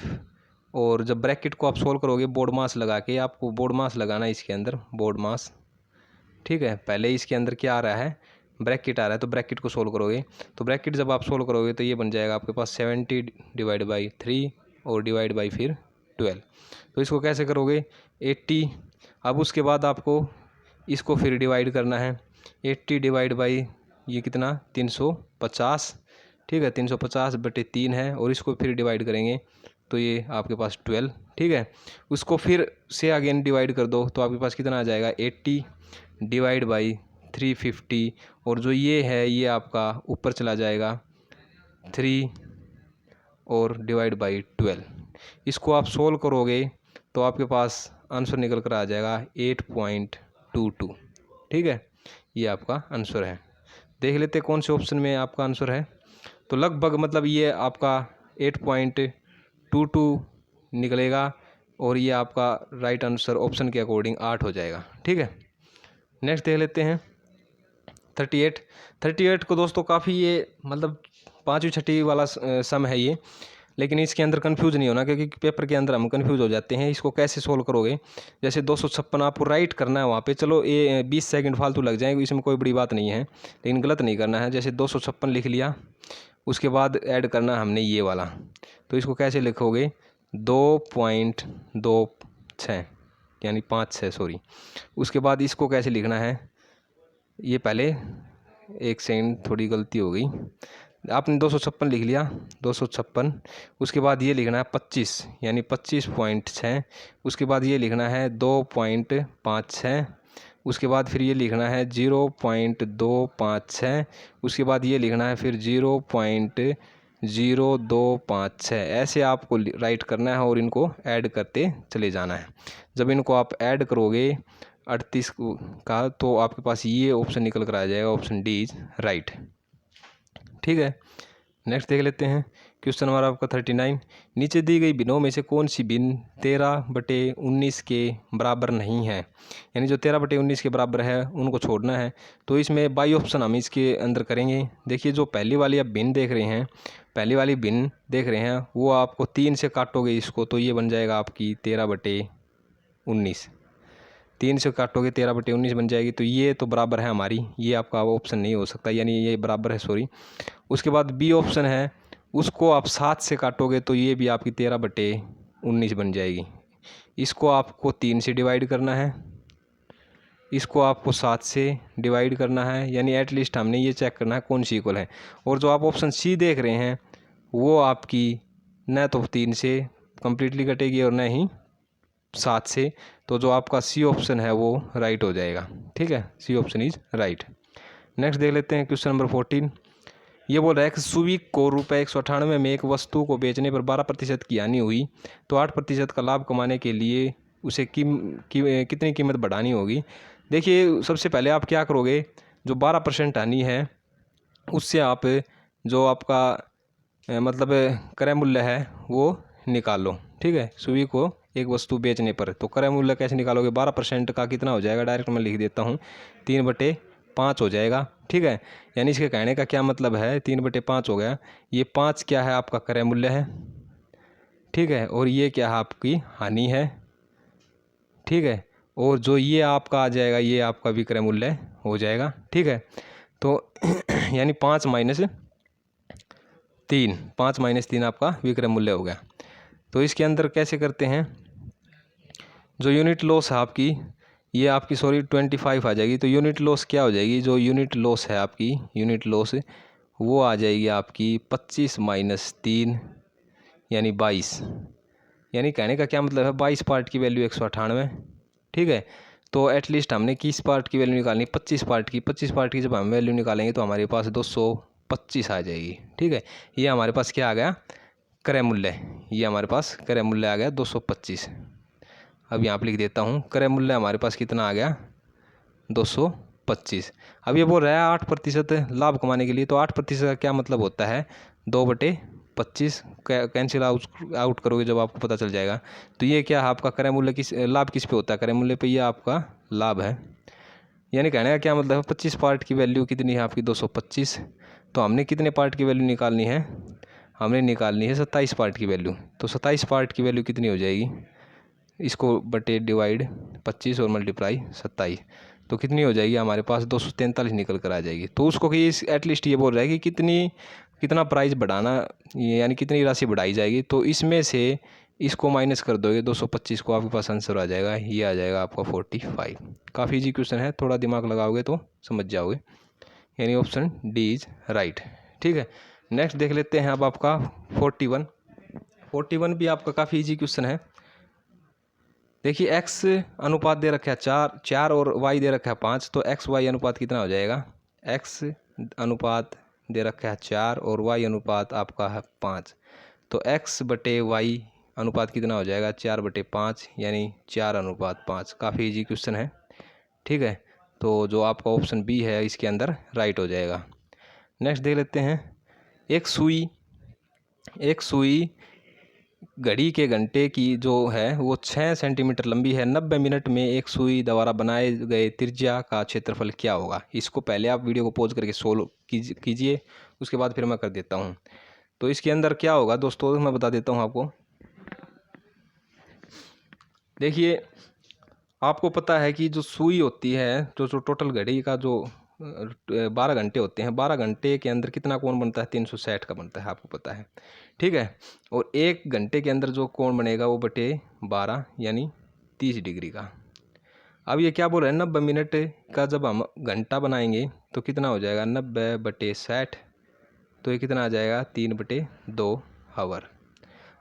[SPEAKER 1] और जब ब्रैकेट को आप सोल्व करोगे बोर्ड मास लगा के, आपको बोर्ड मास लगाना है इसके अंदर, बोर्ड मास। ठीक है, पहले इसके अंदर क्या आ रहा है, ब्रैकेट आ रहा है, तो ब्रैकेट को सोल्व करोगे तो ब्रैकेट जब आप सोल्व करोगे तो ये बन जाएगा आपके पास 70 डिवाइड बाई 3 और डिवाइड बाई फिर 12। तो इसको कैसे करोगे 80, अब उसके बाद आपको इसको फिर डिवाइड करना है। 80 डिवाइड बाई ये कितना 350। ठीक है, 350/3 है, और इसको फिर डिवाइड करेंगे तो ये आपके पास 12। ठीक है, उसको फिर से अगेन डिवाइड कर दो तो आपके पास कितना आ जाएगा 80 डिवाइड बाई 350, और जो ये है ये आपका ऊपर चला जाएगा 3 और डिवाइड बाई 12। इसको आप सोल्व करोगे तो आपके पास आंसर निकल कर आ जाएगा 8.22। ठीक है, ये आपका आंसर है। देख लेते कौन से ऑप्शन में आपका आंसर है। तो लगभग मतलब ये आपका 8.22 निकलेगा और ये आपका राइट आंसर ऑप्शन के अकॉर्डिंग 8 हो जाएगा। ठीक है, नेक्स्ट देख लेते हैं 38 को दोस्तों काफ़ी ये मतलब 5वीं 6वीं वाला सम है ये, लेकिन इसके अंदर कंफ्यूज नहीं होना क्योंकि पेपर के अंदर हम कंफ्यूज हो जाते हैं। इसको कैसे सोल्व करोगे, जैसे 256 आपको राइट करना है वहाँ पे, चलो ये 20 सेकंड फालतू लग जाएंगे, इसमें कोई बड़ी बात नहीं है, लेकिन गलत नहीं करना है। जैसे 256 लिख लिया, उसके बाद ऐड करना है हमने ये वाला, तो इसको कैसे लिखोगे 2.26 यानी 5 सॉरी। उसके बाद इसको कैसे लिखना है, ये पहले एक सेकंड थोड़ी गलती हो गई, आपने 256 लिख लिया 256, उसके बाद ये लिखना है 25 यानी 25.6, उसके बाद ये लिखना है 2.56, उसके बाद फिर ये लिखना है 0.256, उसके बाद ये लिखना है फिर 0.0256। ऐसे आपको राइट करना है और इनको ऐड करते चले जाना है। जब इनको आप ऐड करोगे 38 का, तो आपके पास ये ऑप्शन निकल कर आ जाएगा, ऑप्शन डी इज राइट। ठीक है, नेक्स्ट देख लेते हैं क्वेश्चन नंबर आपका 39। नीचे दी गई भिन्नों में से कौन सी भिन्न 13/19 के बराबर नहीं है, यानी जो 13/19 के बराबर है उनको छोड़ना है। तो इसमें बाई ऑप्शन हम इसके अंदर करेंगे। देखिए जो पहली वाली आप भिन्न देख रहे हैं, पहली वाली भिन्न देख रहे हैं, वो आपको 3 से काटोगे इसको तो ये बन जाएगा आपकी 13/19, 3 से काटोगे 13/19 बन जाएगी। तो ये तो बराबर है हमारी, ये आपका ऑप्शन नहीं हो सकता, यानी ये बराबर है सॉरी। उसके बाद बी ऑप्शन है, उसको आप 7 से काटोगे तो ये भी आपकी 13/19 बन जाएगी। इसको आपको 3 से डिवाइड करना है, इसको आपको 7 से डिवाइड करना है, यानी एटलीस्ट हमने ये चेक करना है कौन सी इक्वल है। और जो आप ऑप्शन सी देख रहे हैं वो आपकी न तो 3 से कम्प्लीटली कटेगी और न ही 7 से, तो जो आपका सी ऑप्शन है वो राइट हो जाएगा। ठीक है, C option is right. Next देख लेते हैं क्वेश्चन नंबर 14। ये बोल रहा है कि सुवीक को ₹198 में एक वस्तु को बेचने पर 12% की हानि हुई, तो 8% का लाभ कमाने के लिए उसे कितनी कीमत बढ़ानी होगी। देखिए सबसे पहले आप क्या करोगे, जो 12% हानि है उससे आप जो आपका मतलब क्रय मूल्य है वो निकाल लो। ठीक है, सुवीक को एक वस्तु बेचने पर, तो क्रय मूल्य कैसे निकालोगे, 12% का कितना हो जाएगा, डायरेक्ट मैं लिख देता हूँ 3/5 हो जाएगा। ठीक है, यानी इसके कहने का क्या मतलब है, 3/5 हो गया, ये 5 क्या है आपका क्रय मूल्य है। ठीक है, और ये क्या है आपकी हानि है। ठीक है, और जो ये आपका आ जाएगा ये आपका विक्रय मूल्य हो जाएगा। ठीक है, तो यानी 5 माइनस 3 आपका विक्रय मूल्य हो गया। तो इसके अंदर कैसे करते हैं, जो यूनिट लॉस है आपकी, ये आपकी सॉरी 25 आ जाएगी। तो यूनिट लॉस क्या हो जाएगी, जो यूनिट लॉस है आपकी, यूनिट लॉस वो आ जाएगी आपकी 25 माइनस 3 यानी 22। यानी कहने का क्या मतलब है, 22 पार्ट की वैल्यू 198। ठीक है, तो एटलीस्ट हमने किस पार्ट की वैल्यू निकालनी, 25 पार्ट की। 25 पार्ट की जब हम वैल्यू निकालेंगे तो हमारे पास 225 आ जाएगी। ठीक है, ये हमारे पास क्या आ गया, क्रय मूल्य, ये हमारे पास क्रय मूल्य आ गया 225। अब यहाँ पर लिख देता हूँ, क्रय मूल्य हमारे पास कितना आ गया 225। अब ये बोल रहा है 8% लाभ कमाने के लिए, तो 8% का क्या मतलब होता है, 2/25 कैंसिल आउट करोगे जब आपको पता चल जाएगा। तो ये क्या है आपका क्रय मूल्य, किस लाभ किस पे होता है, क्रय मूल्य पे, ये आपका लाभ है। यानी कहने का क्या मतलब है, 25 पार्ट की वैल्यू कितनी है आपकी 225, तो हमने कितने पार्ट की वैल्यू निकालनी है, हमने निकालनी है 27 पार्ट की वैल्यू। तो 27 पार्ट की वैल्यू कितनी हो जाएगी, इसको बटे डिवाइड 25 और मल्टीप्लाई 27, तो कितनी हो जाएगी हमारे पास 243 निकल कर आ जाएगी। तो उसको कि एटलीस्ट ये बोल रहा है कि कितना प्राइस बढ़ाना, यानी कितनी राशि बढ़ाई जाएगी। तो इसमें से इसको माइनस कर दोगे 225 को, आपके पास आंसर आ जाएगा, ये आ जाएगा आपका 45। काफ़ी इजी क्वेश्चन है, थोड़ा दिमाग लगाओगे तो समझ जाओगे, यानी ऑप्शन डी इज राइट। ठीक है, नेक्स्ट देख लेते हैं अब आपका 41 भी आपका काफ़ी इजी क्वेश्चन है। देखिए x अनुपात दे रखा है 4 और y दे रखा है 5, तो x y अनुपात कितना हो जाएगा, x अनुपात दे रखा है 4 और y अनुपात आपका है 5, तो x/y अनुपात कितना हो जाएगा 4/5 यानी 4:5। काफ़ी इजी क्वेश्चन है। ठीक है, तो जो आपका ऑप्शन बी है इसके अंदर राइट हो जाएगा। नेक्स्ट देख लेते हैं। एक सुई घड़ी के घंटे की जो है वो 6 सेंटीमीटर लंबी है। 90 मिनट में एक सुई द्वारा बनाए गए त्रिज्या का क्षेत्रफल क्या होगा। इसको पहले आप वीडियो को पॉज करके सोल्व कीजिए, उसके बाद फिर मैं कर देता हूँ। तो इसके अंदर क्या होगा दोस्तों, मैं बता देता हूँ आपको। देखिए, आपको पता है कि जो सुई होती है, जो टोटल घड़ी का जो 12 घंटे होते हैं, 12 घंटे के अंदर कितना कोण बनता है, 360 का बनता है, आपको पता है, ठीक है। और 1 घंटे के अंदर जो कोण बनेगा वो बटे 12 यानी 30 डिग्री का। अब ये क्या बोल रहे हैं, 90 मिनट का जब हम घंटा बनाएंगे तो कितना हो जाएगा, 90 बटे 60, तो ये कितना आ जाएगा, 3/2 हावर।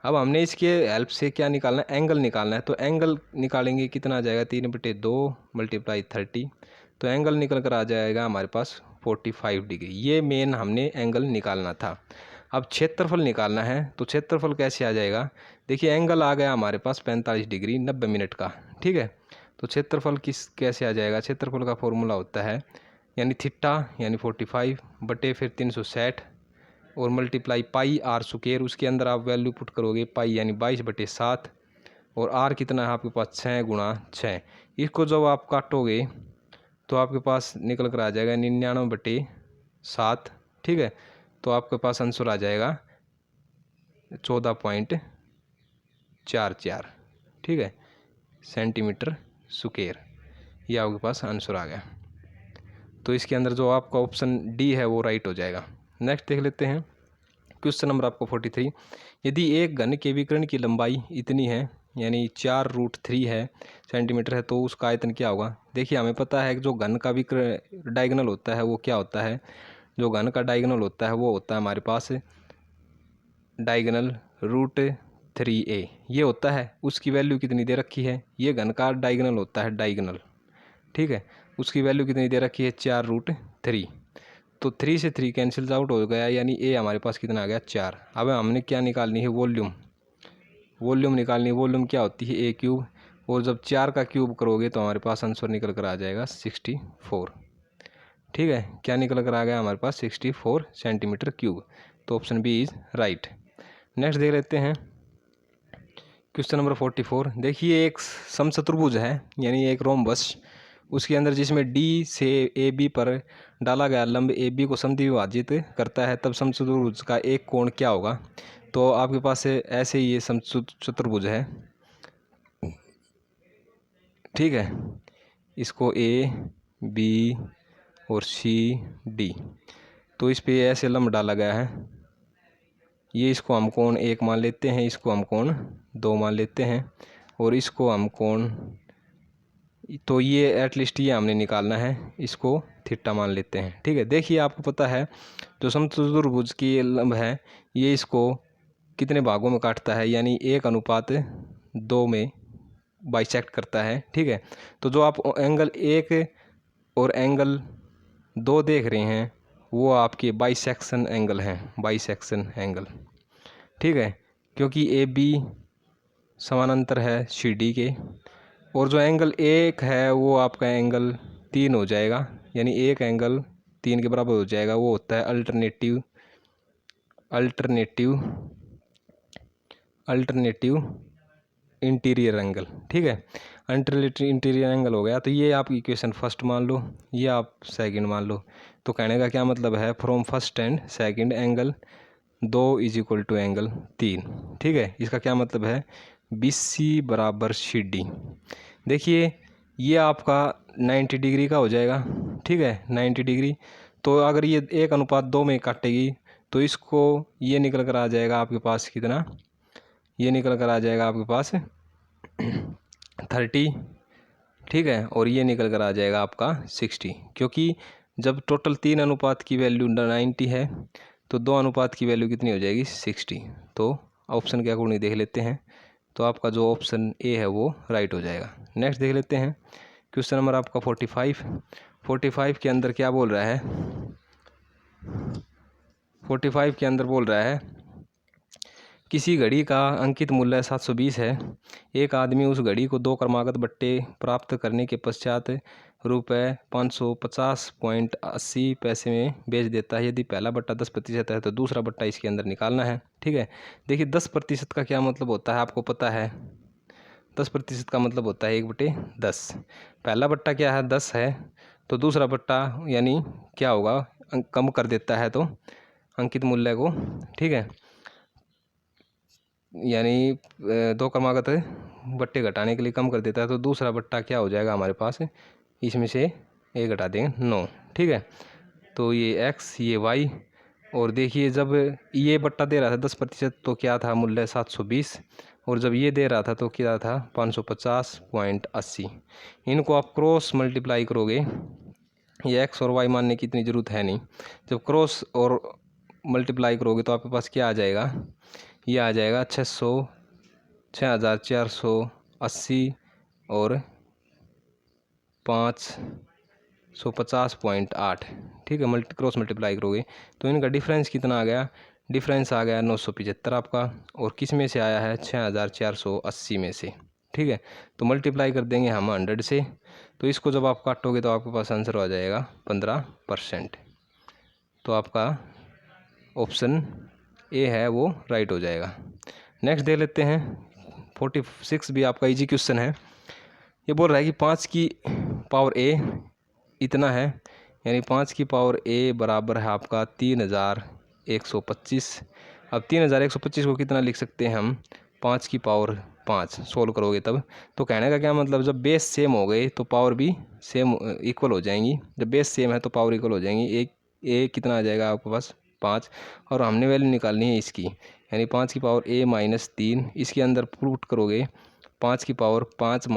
[SPEAKER 1] अब हमने इसके हेल्प से क्या निकालना है, एंगल निकालना है। तो एंगल निकालेंगे, कितना आ जाएगा, 3/2 × 30, तो एंगल निकल कर आ जाएगा हमारे पास 45 डिग्री। ये मेन हमने एंगल निकालना था। अब क्षेत्रफल निकालना है, तो क्षेत्रफल कैसे आ जाएगा। देखिए, एंगल आ गया हमारे पास 45 डिग्री 90 मिनट का, ठीक है। तो क्षेत्रफल कैसे आ जाएगा, क्षेत्रफल का फॉर्मूला होता है यानी थीटा यानी 45 बटे फिर 360 और मल्टीप्लाई पाई आर स्क्वायर। उसके अंदर आप वैल्यू पुट करोगे, पाई यानी 22/7 और आर कितना है आपके पास, 6 × 6। इसको जब आप काटोगे तो आपके पास निकल कर आ जाएगा 99/7, ठीक है। तो आपके पास आंसर आ जाएगा 14.44, ठीक है, सेंटीमीटर स्क्वायर। ये आपके पास आंसर आ गया। तो इसके अंदर जो आपका ऑप्शन डी है वो राइट हो जाएगा। नेक्स्ट देख लेते हैं क्वेश्चन नंबर आपको 43। यदि एक घन के विकर्ण की लंबाई इतनी है यानी 4√3 है सेंटीमीटर है, तो उसका आयतन क्या होगा। देखिए, हमें पता है कि जो घन का विकर्ण डायगोनल होता है वो क्या होता है, जो घन का डायगोनल होता है वो होता है हमारे पास डायगोनल √3a, ये होता है। उसकी वैल्यू कितनी दे रखी है, ये घन का डायगोनल होता है, डायगोनल, ठीक है। उसकी वैल्यू कितनी दे रखी है, 4√3। तो 3 से 3 कैंसिल्स आउट हो गया, यानी ए हमारे पास कितना आ गया, 4। अब हमने क्या निकालनी है, वॉल्यूम निकालनी है। वॉल्यूम क्या होती है, a³, और जब 4 का क्यूब करोगे तो हमारे पास आंसर निकल कर आ जाएगा 64, ठीक है। क्या निकल कर आ गया हमारे पास, 64 सेंटीमीटर क्यूब। तो option B is right. Next देख लेते हैं क्वेश्चन नंबर 44। देखिए, एक समचतुर्भुज है यानी एक रोम्बस, उसके अंदर जिसमें डी से ए बी पर डाला गया लंब ए बी को समद्विभाजित करता है, तब समचतुर्भुज का एक कोण क्या होगा। तो आपके पास ऐसे ही ये समचतुर्भुज है, ठीक है। इसको ए बी और सी डी, तो इस पे ऐसे लंब डाला गया है। ये इसको हम कोण 1 मान लेते हैं, इसको हम कोण 2 मान लेते हैं, और इसको हम कोण, तो ये एटलीस्ट ये हमने निकालना है, इसको थीटा मान लेते हैं, ठीक है। देखिए, आपको पता है जो समचतुर्भुज की लंब है ये इसको कितने भागों में काटता है, यानी 1:2 में बाइसेक्ट करता है, ठीक है। तो जो आप एंगल 1 और एंगल 2 देख रहे हैं वो आपके बाइसेक्शन एंगल हैं, बाइसेक्शन एंगल, ठीक है, क्योंकि ए बी समानांतर है सी डी के। और जो एंगल 1 है वो आपका एंगल 3 हो जाएगा, यानी एक एंगल 3 के बराबर हो जाएगा, वो होता है अल्टरनेटिव इंटीरियर एंगल, ठीक है। अल्टरनेटिव इंटीरियर एंगल हो गया। तो ये आप इक्वेशन फर्स्ट मान लो, ये आप सेकंड मान लो। तो कहने का क्या मतलब है, from first and second angle 2 = angle 3, ठीक है। इसका क्या मतलब है, BC = CD। देखिए, ये आपका 90 डिग्री का हो जाएगा, ठीक है, 90 डिग्री। तो अगर ये 1:2 में काटेगी तो इसको ये निकल कर आ जाएगा आपके पास कितना, ये निकल कर आ जाएगा आपके पास 30, ठीक है, और ये निकल कर आ जाएगा आपका 60, क्योंकि जब टोटल 3 अनुपात की वैल्यू 90 है तो 2 अनुपात की वैल्यू कितनी हो जाएगी, 60। तो ऑप्शन के अकॉर्डिंग देख लेते हैं, तो आपका जो ऑप्शन ए है वो राइट हो जाएगा। नेक्स्ट देख लेते हैं क्वेश्चन नंबर आपका 45 के अंदर क्या बोल रहा है, 45 के अंदर बोल रहा है किसी घड़ी का अंकित मूल्य 720 है। एक आदमी उस घड़ी को 2 क्रमागत बट्टे प्राप्त करने के पश्चात रुपये 550.80 में बेच देता है। यदि पहला बट्टा 10% है तो दूसरा बट्टा इसके अंदर निकालना है। ठीक है, देखिए 10% का क्या मतलब होता है आपको पता है। 10% का मतलब होता है 1/10। पहला बट्टा क्या है, 10 है, तो दूसरा बट्टा यानी क्या होगा, कम कर देता है तो अंकित मूल्य को। ठीक है, यानी 2 क्रमागत बट्टे घटाने के लिए कम कर देता है, तो दूसरा बट्टा क्या हो जाएगा हमारे पास, इसमें से ए घटा देंगे 9। ठीक है, तो ये x ये y, और देखिए जब ये बट्टा दे रहा था 10% तो क्या था मूल्य 720, और जब ये दे रहा था तो क्या था 550.80। इनको आप क्रॉस मल्टीप्लाई करोगे, ये x और y मानने की इतनी ज़रूरत है नहीं, जब क्रॉस और मल्टीप्लाई करोगे तो आपके पास क्या आ जाएगा, ये आ जाएगा 6,480 और 550.8। ठीक है, क्रॉस मल्टीप्लाई करोगे तो इनका डिफरेंस कितना आ गया, डिफरेंस आ गया 975 आपका, और किस में से आया है 6,480 में से। ठीक है, तो मल्टीप्लाई कर देंगे हम 100 से, तो इसको जब आप काटोगे तो आपके पास आंसर आ जाएगा 15%। तो आपका ऑप्शन ए है वो राइट हो जाएगा। नेक्स्ट देख लेते हैं 46 भी आपका इजी क्वेश्चन है। ये बोल रहा है कि 5 की पावर ए इतना है, यानी 5 की पावर ए बराबर है आपका 3125। अब 3125 को कितना लिख सकते हैं हम, 5 की पावर 5 सोल्व करोगे तब। तो कहने का क्या मतलब, जब बेस सेम हो गए तो पावर भी सेम इक्वल हो जाएंगी। जब बेस सेम है तो पावर इक्वल हो जाएंगी। एक ए कितना आ जाएगा आपके पास 5, और हमने वैल्यू निकालनी है इसकी, यानी 5 की पावर ए -3, इसके अंदर पुट करोगे 5 की पावर 5 -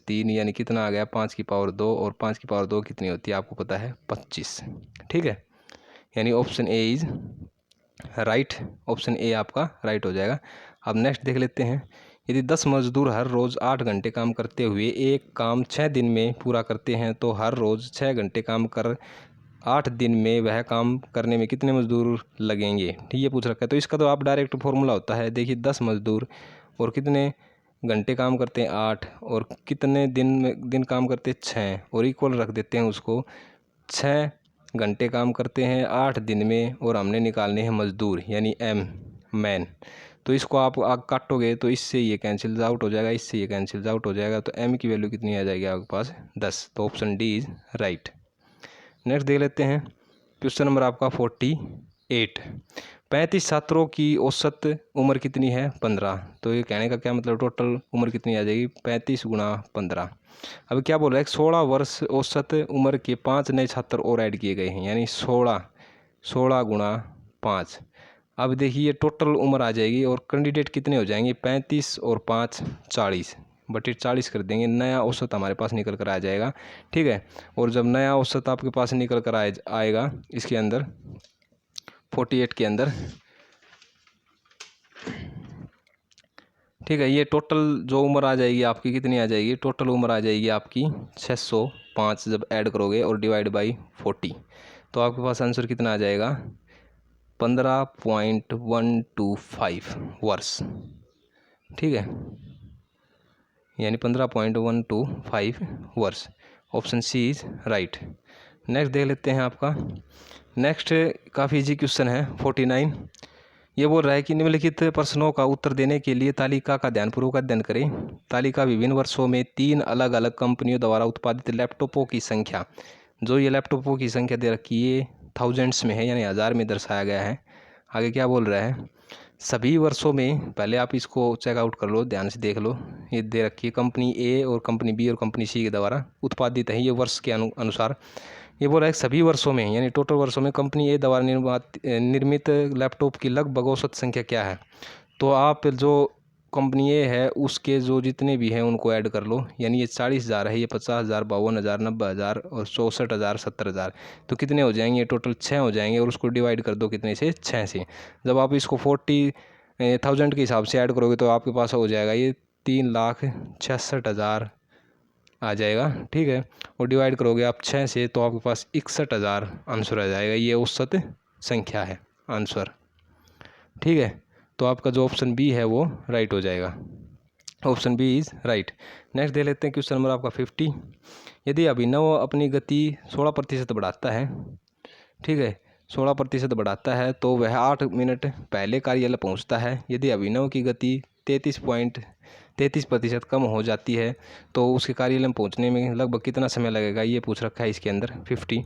[SPEAKER 1] 3, यानी कितना आ गया 5 की पावर 2, और 5 की पावर 2 कितनी होती है आपको पता है 25। ठीक है, यानी option A is right, option A आपका राइट हो जाएगा। अब नेक्स्ट देख लेते हैं, यदि 10 मजदूर हर रोज़ 8 घंटे काम करते हुए एक काम 6 दिन में पूरा करते हैं तो हर रोज़ 6 घंटे काम कर 8 दिन में वह काम करने में कितने मजदूर लगेंगे। ठीक है, पूछ रखा है, तो इसका तो आप डायरेक्ट फॉर्मूला होता है। देखिए 10 मजदूर और कितने घंटे काम करते हैं 8, और कितने दिन काम करते हैं 6, और इक्वल रख देते हैं उसको। 6 घंटे काम करते हैं 8 दिन में, और हमने निकालने हैं मजदूर यानी मैन। तो इसको आप काटोगे तो इससे ये कैंसिल आउट हो जाएगा, इससे ये कैंसिल आउट हो जाएगा, तो एम की वैल्यू कितनी आ जाएगी आपके पास 10। तो option D is right. Next देख लेते हैं क्वेश्चन नंबर आपका 48। 35 छात्रों की औसत उम्र कितनी है 15। तो ये कहने का क्या मतलब, टोटल उम्र कितनी आ जाएगी 35 × 15। अब क्या बोल रहा है, 16 वर्ष औसत उम्र के 5 नए छात्र और ऐड किए गए हैं, यानी 16 × 5। अब देखिए टोटल उम्र आ जाएगी, और कैंडिडेट कितने हो जाएंगे 35 और 5 40 बटे 40 कर देंगे, नया औसत हमारे पास निकल कर आ जाएगा। ठीक है, और जब नया औसत आपके पास निकल कर आएगा इसके अंदर 48 के अंदर, ठीक है, ये टोटल जो उम्र आ जाएगी आपकी कितनी आ जाएगी, टोटल उम्र आ जाएगी आपकी 605 जब ऐड करोगे और डिवाइड बाई 40, तो आपके पास आंसर कितना आ जाएगा 15.125 वर्ष। ठीक है, यानी 15.125 वर्ष। Option C is right. Next देख लेते हैं आपका, नेक्स्ट काफ़ी इजी क्वेश्चन है 49। ये बोल रहा है कि निम्नलिखित प्रश्नों का उत्तर देने के लिए तालिका का ध्यानपूर्वक अध्ययन करें। तालिका विभिन्न वर्षों में 3 अलग अलग कंपनियों द्वारा उत्पादित लैपटॉपों की संख्या, जो ये लैपटॉपों की संख्या दे रखी है थाउजेंड्स में है, यानी हज़ार में दर्शाया गया है। आगे क्या बोल रहा है, सभी वर्षों में, पहले आप इसको चेकआउट कर लो, ध्यान से देख लो, ये दे रखी है कंपनी ए और कंपनी बी और कंपनी सी के द्वारा उत्पादित है, ये वर्ष के अनुसार। ये बोल रहा है सभी वर्षों में, यानी टोटल वर्षों में कंपनी ए द्वारा निर्मित लैपटॉप की लगभग औसत संख्या क्या है। तो आप जो कंपनी ए है उसके जो जितने भी हैं उनको ऐड कर लो, यानी ये 40,000 है, ये 50,000, 52,000, 90,000 और 64,000, 70,000, तो कितने हो जाएंगे टोटल 6 हो जाएंगे, और उसको डिवाइड कर दो कितने से 6 से। जब आप इसको 40,000 के हिसाब से ऐड करोगे तो आपके पास हो जाएगा ये 3,66,000 आ जाएगा। ठीक है, और डिवाइड करोगे आप 6 से तो आपके पास 61,000 आंसर आ जाएगा, ये औसत संख्या है आंसर। ठीक है, तो आपका जो ऑप्शन बी है वो राइट हो जाएगा। Option B is right. Next दे लेते हैं क्वेश्चन नंबर आपका 50। यदि अभिनव अपनी गति 16% बढ़ाता है, ठीक है, 16% बढ़ाता है तो वह 8 मिनट पहले कार्यालय पहुंचता है। यदि अभिनव की गति 33% कम हो जाती है तो उसके कार्यालय में पहुंचने में लगभग कितना समय लगेगा, ये पूछ रखा है इसके अंदर 50।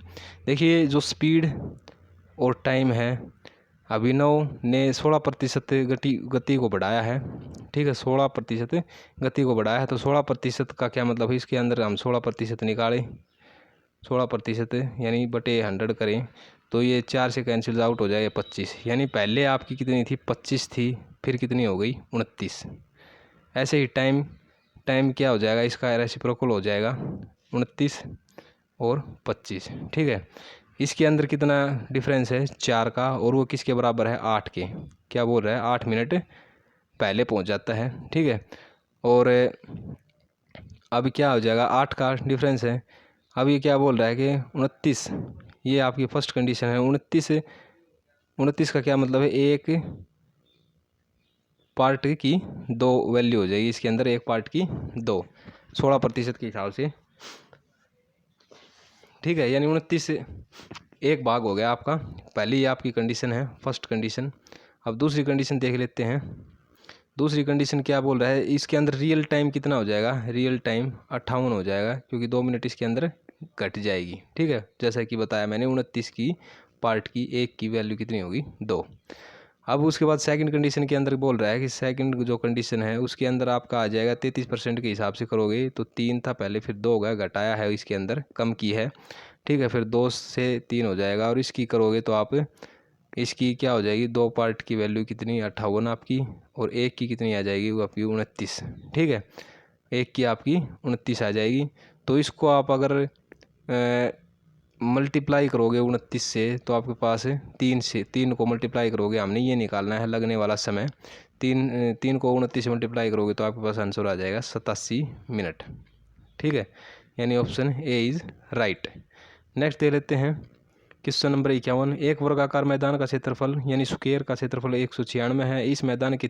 [SPEAKER 1] देखिए जो स्पीड और टाइम है, अभिनव ने 16% गति को बढ़ाया है, ठीक है, 16% गति को बढ़ाया है। तो 16% का क्या मतलब है, इसके अंदर हम 16% निकालें, 16% यानी बटे 100 करें तो ये 4 से कैंसिल आउट हो जाएगा 25। यानी पहले आपकी कितनी थी, 25 थी, फिर कितनी हो गई, 29। ऐसे ही टाइम क्या हो जाएगा, इसका रेसिप्रोकल हो जाएगा 29 और 25, ठीक है। इसके अंदर कितना डिफरेंस है, 4 का, और वो किसके बराबर है, 8 के। क्या बोल रहा है, 8 मिनट पहले पहुंच जाता है, ठीक है। और अब क्या हो जाएगा, 8 का डिफरेंस है। अब ये क्या बोल रहा है कि 29, ये आपकी फर्स्ट कंडीशन है। 29 का क्या मतलब है, एक पार्ट की 2 वैल्यू हो जाएगी इसके अंदर, एक पार्ट की 2, 16% के हिसाब से, ठीक है। यानी 29 एक भाग हो गया आपका। पहली आपकी कंडीशन है, फर्स्ट कंडीशन। अब दूसरी कंडीशन देख लेते हैं। दूसरी कंडीशन क्या बोल रहा है, इसके अंदर रियल टाइम कितना हो जाएगा, रियल टाइम 58 हो जाएगा, क्योंकि 2 मिनट इसके अंदर घट जाएगी, ठीक है। जैसा कि बताया मैंने, 29 की पार्ट की एक की वैल्यू कितनी होगी, 2। अब उसके बाद सेकंड कंडीशन के अंदर बोल रहा है कि सेकंड जो कंडीशन है उसके अंदर आपका आ जाएगा 33% के हिसाब से करोगे तो 3 था पहले, फिर 2 हो गया, घटाया है इसके अंदर, कम की है, ठीक है। फिर 2 से 3 हो जाएगा, और इसकी करोगे तो आप इसकी क्या हो जाएगी, 2 पार्ट की वैल्यू कितनी, 58 आपकी, और एक की कितनी आ जाएगी, वो आपकी 29, ठीक है। एक की आपकी 29 आ जाएगी। तो इसको आप अगर मल्टीप्लाई करोगे 29 से तो आपके पास 3 को मल्टीप्लाई करोगे, हमने ये निकालना है लगने वाला समय। 3 को 29 से मल्टीप्लाई करोगे तो आपके पास आंसर आ जाएगा 87 मिनट, ठीक है। यानी option A is right. Next दे लेते हैं क्वेश्चन नंबर 51। एक वर्गाकार मैदान का क्षेत्रफल यानी स्क्वायर का क्षेत्रफल 196 है। इस मैदान के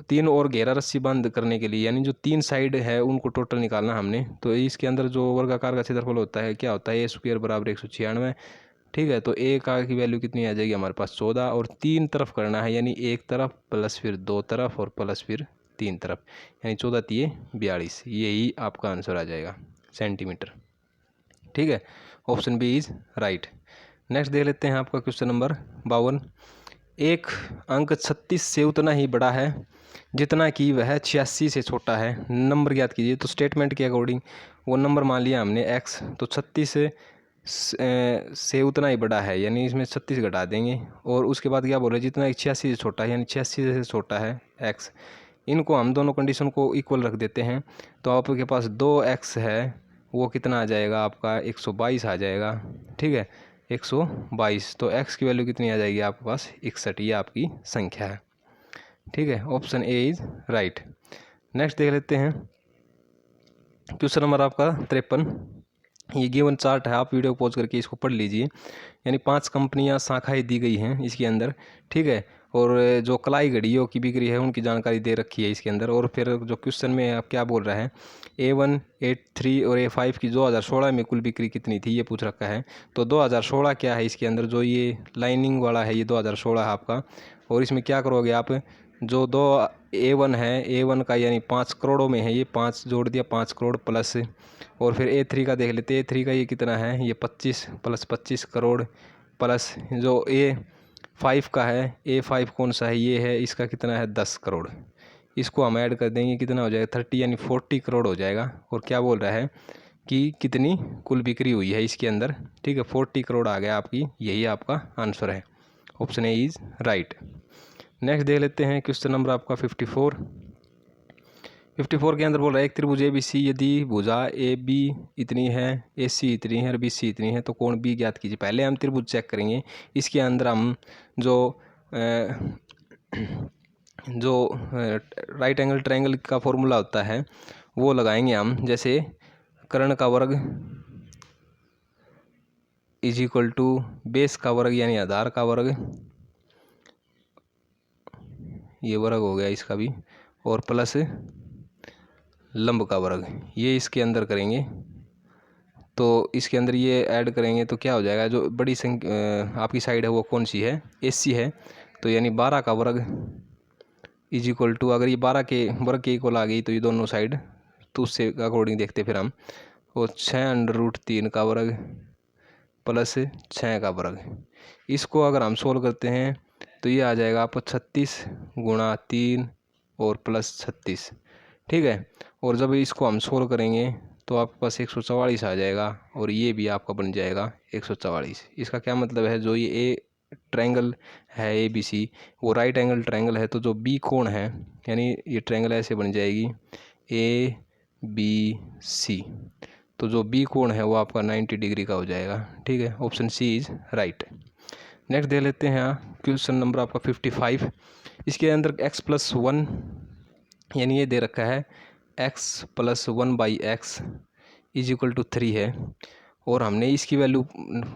[SPEAKER 1] तीन और घेरा रस्सी बंद करने के लिए, यानी जो 3 साइड है उनको टोटल निकालना हमने। तो इसके अंदर जो वर्गाकार का क्षेत्रफल होता है क्या होता है, ए स्क्वायर बराबर 196, ठीक है। तो ए का की वैल्यू कितनी आ जाएगी हमारे पास 14, और 3 तरफ करना है, यानी एक तरफ प्लस फिर 2 तरफ और प्लस फिर 3 तरफ, यानी 14 तिये 42, यही आपका आंसर आ जाएगा सेंटीमीटर, ठीक है। Option B is right. Next देख लेते हैं आपका क्वेश्चन नंबर 52। एक अंक 36 से उतना ही बड़ा है जितना कि वह 86 से छोटा है, नंबर ज्ञात कीजिए। तो स्टेटमेंट के अकॉर्डिंग वो नंबर मान लिया हमने x, तो 36 से उतना ही बड़ा है, यानी इसमें 36 घटा देंगे, और उसके बाद क्या बोल रहे हैं, जितना 86 से छोटा है, यानी 86 से छोटा है x। इनको हम दोनों कंडीशन को इक्वल रख देते हैं, तो आपके पास 2x है, वो कितना आ जाएगा आपका 122 आ जाएगा, ठीक है, 122। तो x की वैल्यू कितनी आ जाएगी आपके पास 61, ये आपकी संख्या है, ठीक है। Option A is right. Next देख लेते हैं क्वेश्चन नंबर आपका 53। ये गिवन चार्ट है, आप वीडियो पॉज करके इसको पढ़ लीजिए। यानी 5 कंपनियां शाखाएं दी गई हैं इसके अंदर, ठीक है। और जो कलाई घड़ियों की बिक्री है उनकी जानकारी दे रखी है इसके अंदर। और फिर जो क्वेश्चन में आप क्या बोल रहा है, A1, A3 और A5 की 2016 में कुल बिक्री कितनी थी, ये पूछ रखा है। तो 2016 क्या है इसके अंदर, जो ये लाइनिंग वाला है ये 2016 है आपका। और इसमें क्या करोगे आप, जो A1 है, A1 का यानी 5 करोड़ों में है, ये 5 जोड़ दिया, 5 करोड़ प्लस, और फिर A3 का देख लेते हैं। A3 का ये कितना है, ये 25 प्लस 25 करोड़ प्लस जो A5 का है, A5 कौन सा है, ये है, इसका कितना है 10 करोड़। इसको हम ऐड कर देंगे, कितना हो जाएगा 30, यानी 40 करोड़ हो जाएगा। और क्या बोल रहा है कि कितनी कुल बिक्री हुई है इसके अंदर, ठीक है, 40 करोड़ आ गया आपकी, यही आपका आंसर है। Option A is right. Next देख लेते हैं क्वेश्चन नंबर आपका 54। 54 के अंदर बोल रहा है एक त्रिभुज ABC यदि भुजा AB इतनी है, AC इतनी है और BC इतनी है तो कोण B ज्ञात कीजिए। पहले हम त्रिभुज चेक करेंगे, इसके अंदर हम जो राइट एंगल ट्रायंगल का फॉर्मूला होता है वो लगाएंगे हम। जैसे कर्ण का वर्ग इज इक्वल टू बेस का वर्ग यानी आधार का वर्ग ये वर्ग हो गया इसका भी, और प्लस लंब का वर्ग, ये इसके अंदर करेंगे तो इसके अंदर ये ऐड करेंगे तो क्या हो जाएगा, जो बड़ी संख्या आपकी साइड है वो कौन सी है, AC है, तो यानी 12 का वर्ग इज इक्वल टू, अगर ये 12 के वर्ग के इक्वल आ गई तो ये दोनों साइड, तो उससे अकॉर्डिंग देखते फिर हम, और 6√3 का वर्ग प्लस 6 का वर्ग। इसको अगर हम सोल्व करते हैं तो ये आ जाएगा आपको 36 गुणा 3 और प्लस 36, ठीक है। और जब इसको हम सोल्व करेंगे तो आपके पास 144 आ जाएगा, और ये भी आपका बन जाएगा 144। इसका क्या मतलब है, जो ये ट्रायंगल है ABC वो राइट एंगल ट्रायंगल है, तो जो B कोण है, यानी ये ट्रायंगल ऐसे बन जाएगी ABC, तो जो B कोण है वो आपका 90 डिग्री का हो जाएगा, ठीक है। Option C is right. Next दे लेते हैं क्वेश्चन नंबर आपका 55। इसके अंदर x+1 यानी ये दे रखा है x+1/x इज इक्वल टू 3 है, और हमने इसकी वैल्यू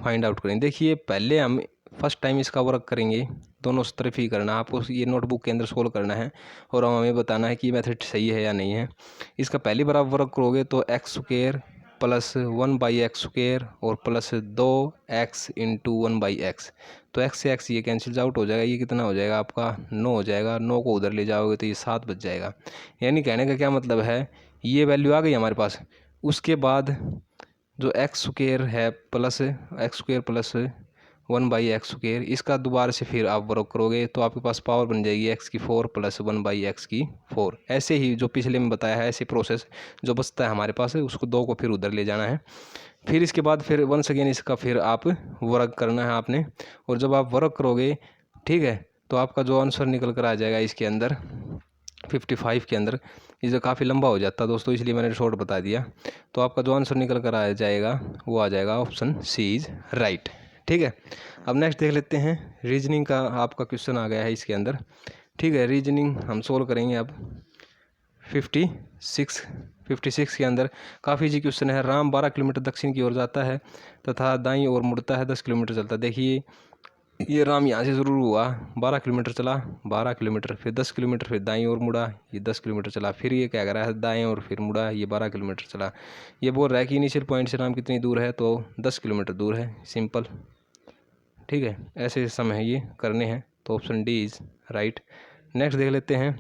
[SPEAKER 1] फाइंड आउट करेंगे। देखिए पहले हम फर्स्ट टाइम इसका वर्क करेंगे, दोनों तरफ ही करना है आपको, ये नोटबुक के अंदर सोल्व करना है और हमें बताना है कि मेथड सही है या नहीं है। इसका पहली बार आप वर्क करोगे तो x² + 1/x² और प्लस 2x × 1/x, तो x से x ये कैंसिल आउट हो जाएगा, ये कितना हो जाएगा आपका 9 हो जाएगा, 9 को उधर ले जाओगे तो ये 7 बच जाएगा। यानी कहने का क्या मतलब है, ये वैल्यू आ गई हमारे पास। उसके बाद जो x² है प्लस x² + 1/x², इसका दोबारा से फिर आप वर्क करोगे तो आपके पास पावर बन जाएगी x⁴ + 1/x⁴। ऐसे ही जो पिछले में बताया है, ऐसे प्रोसेस जो बचता है हमारे पास है उसको 2 को फिर उधर ले जाना है। फिर इसके बाद फिर वंस अगेन इसका फिर आप वर्क करना है आपने, और जब आप वर्क करोगे, ठीक है, तो आपका जो आंसर निकल कर आ जाएगा इसके अंदर 55 के अंदर, इसे काफ़ी लंबा हो जाता है दोस्तों, इसलिए मैंने शॉर्ट बता दिया। तो आपका जो आंसर निकल कर आ जाएगा वो आ जाएगा ऑप्शन C इज राइट, ठीक है। अब नेक्स्ट देख लेते हैं, रीजनिंग का आपका क्वेश्चन आ गया है इसके अंदर, ठीक है। रीजनिंग हम सोल्व करेंगे अब 56 के अंदर। काफ़ी जी क्वेश्चन है। राम 12 किलोमीटर दक्षिण की ओर जाता है तथा दाईं ओर मुड़ता है, 10 किलोमीटर चलता है। देखिए ये राम यहाँ से शुरू हुआ, 12 किलोमीटर चला, 12 किलोमीटर, फिर 10 किलोमीटर, फिर दाईं ओर मुड़ा, ये 10 किलोमीटर चला, फिर ये क्या कर रहा है दाएं ओर फिर मुड़ा, ये 12 किलोमीटर चला। ये बोल रहा है कि इनिशियल पॉइंट से राम कितनी दूर है, तो 10 किलोमीटर दूर है, सिंपल, ठीक है। ऐसे सम है ये करने हैं, तो option D is right. Next देख लेते हैं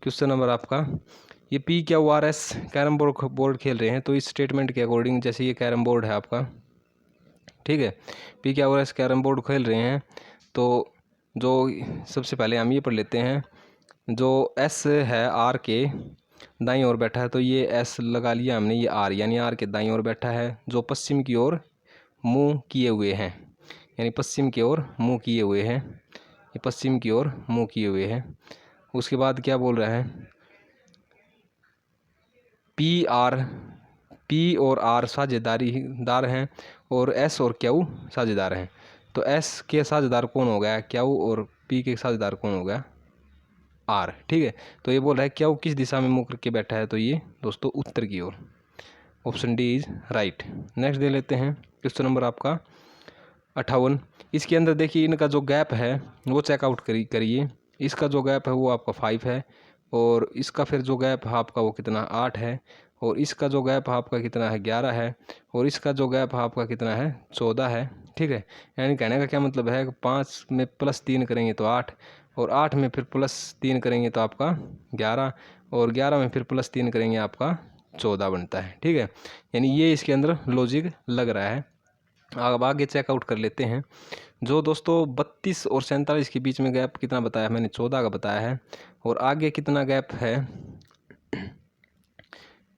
[SPEAKER 1] क्वेश्चन नंबर आपका, ये PQRS कैरम बोर्ड खेल रहे हैं, तो इस स्टेटमेंट के अकॉर्डिंग, जैसे ये कैरम बोर्ड है आपका, ठीक है, PQRS कैरम बोर्ड खेल रहे हैं, तो जो सबसे पहले हम ये पढ़ लेते हैं, जो S है R के दाईं ओर बैठा है, तो ये S लगा लिया हमने, ये R यानी R के दाईं ओर बैठा है, जो पश्चिम की ओर मुंह किए हुए हैं, यानी पश्चिम की ओर मुंह किए हुए हैं, ये पश्चिम की ओर मुंह किए हुए हैं। उसके बाद क्या बोल रहा है, P और R साझेदार हैं और S और Q साझेदार हैं, तो S के साझेदार कौन हो गया Q, और P के साझेदार कौन हो गया R, ठीक है। तो ये बोल रहा है Q किस दिशा में मुंह करके बैठा है, तो ये दोस्तों उत्तर की ओर, option D is right. Next दे लेते हैं क्वेश्चन नंबर आपका 58। इसके अंदर देखिए इनका जो गैप है वो चेकआउट करिए। इसका जो गैप है वो आपका 5 है, और इसका फिर जो गैप है आपका वो कितना 8 है, और इसका जो गैप आपका कितना है 11 है, और इसका जो गैप आपका कितना है 14 है, ठीक है। यानी कहने का क्या मतलब है, 5 में +3 करेंगे तो 8, और 8 में फिर +3 करेंगे तो आपका 11, और 11 में फिर +3 करेंगे आपका 14 बनता है, ठीक है। यानी ये इसके अंदर लॉजिक लग रहा है। अब आगे चेकआउट कर लेते हैं, जो दोस्तों 32 और 47 के बीच में गैप कितना बताया मैंने, 14 का बताया है, और आगे कितना गैप है,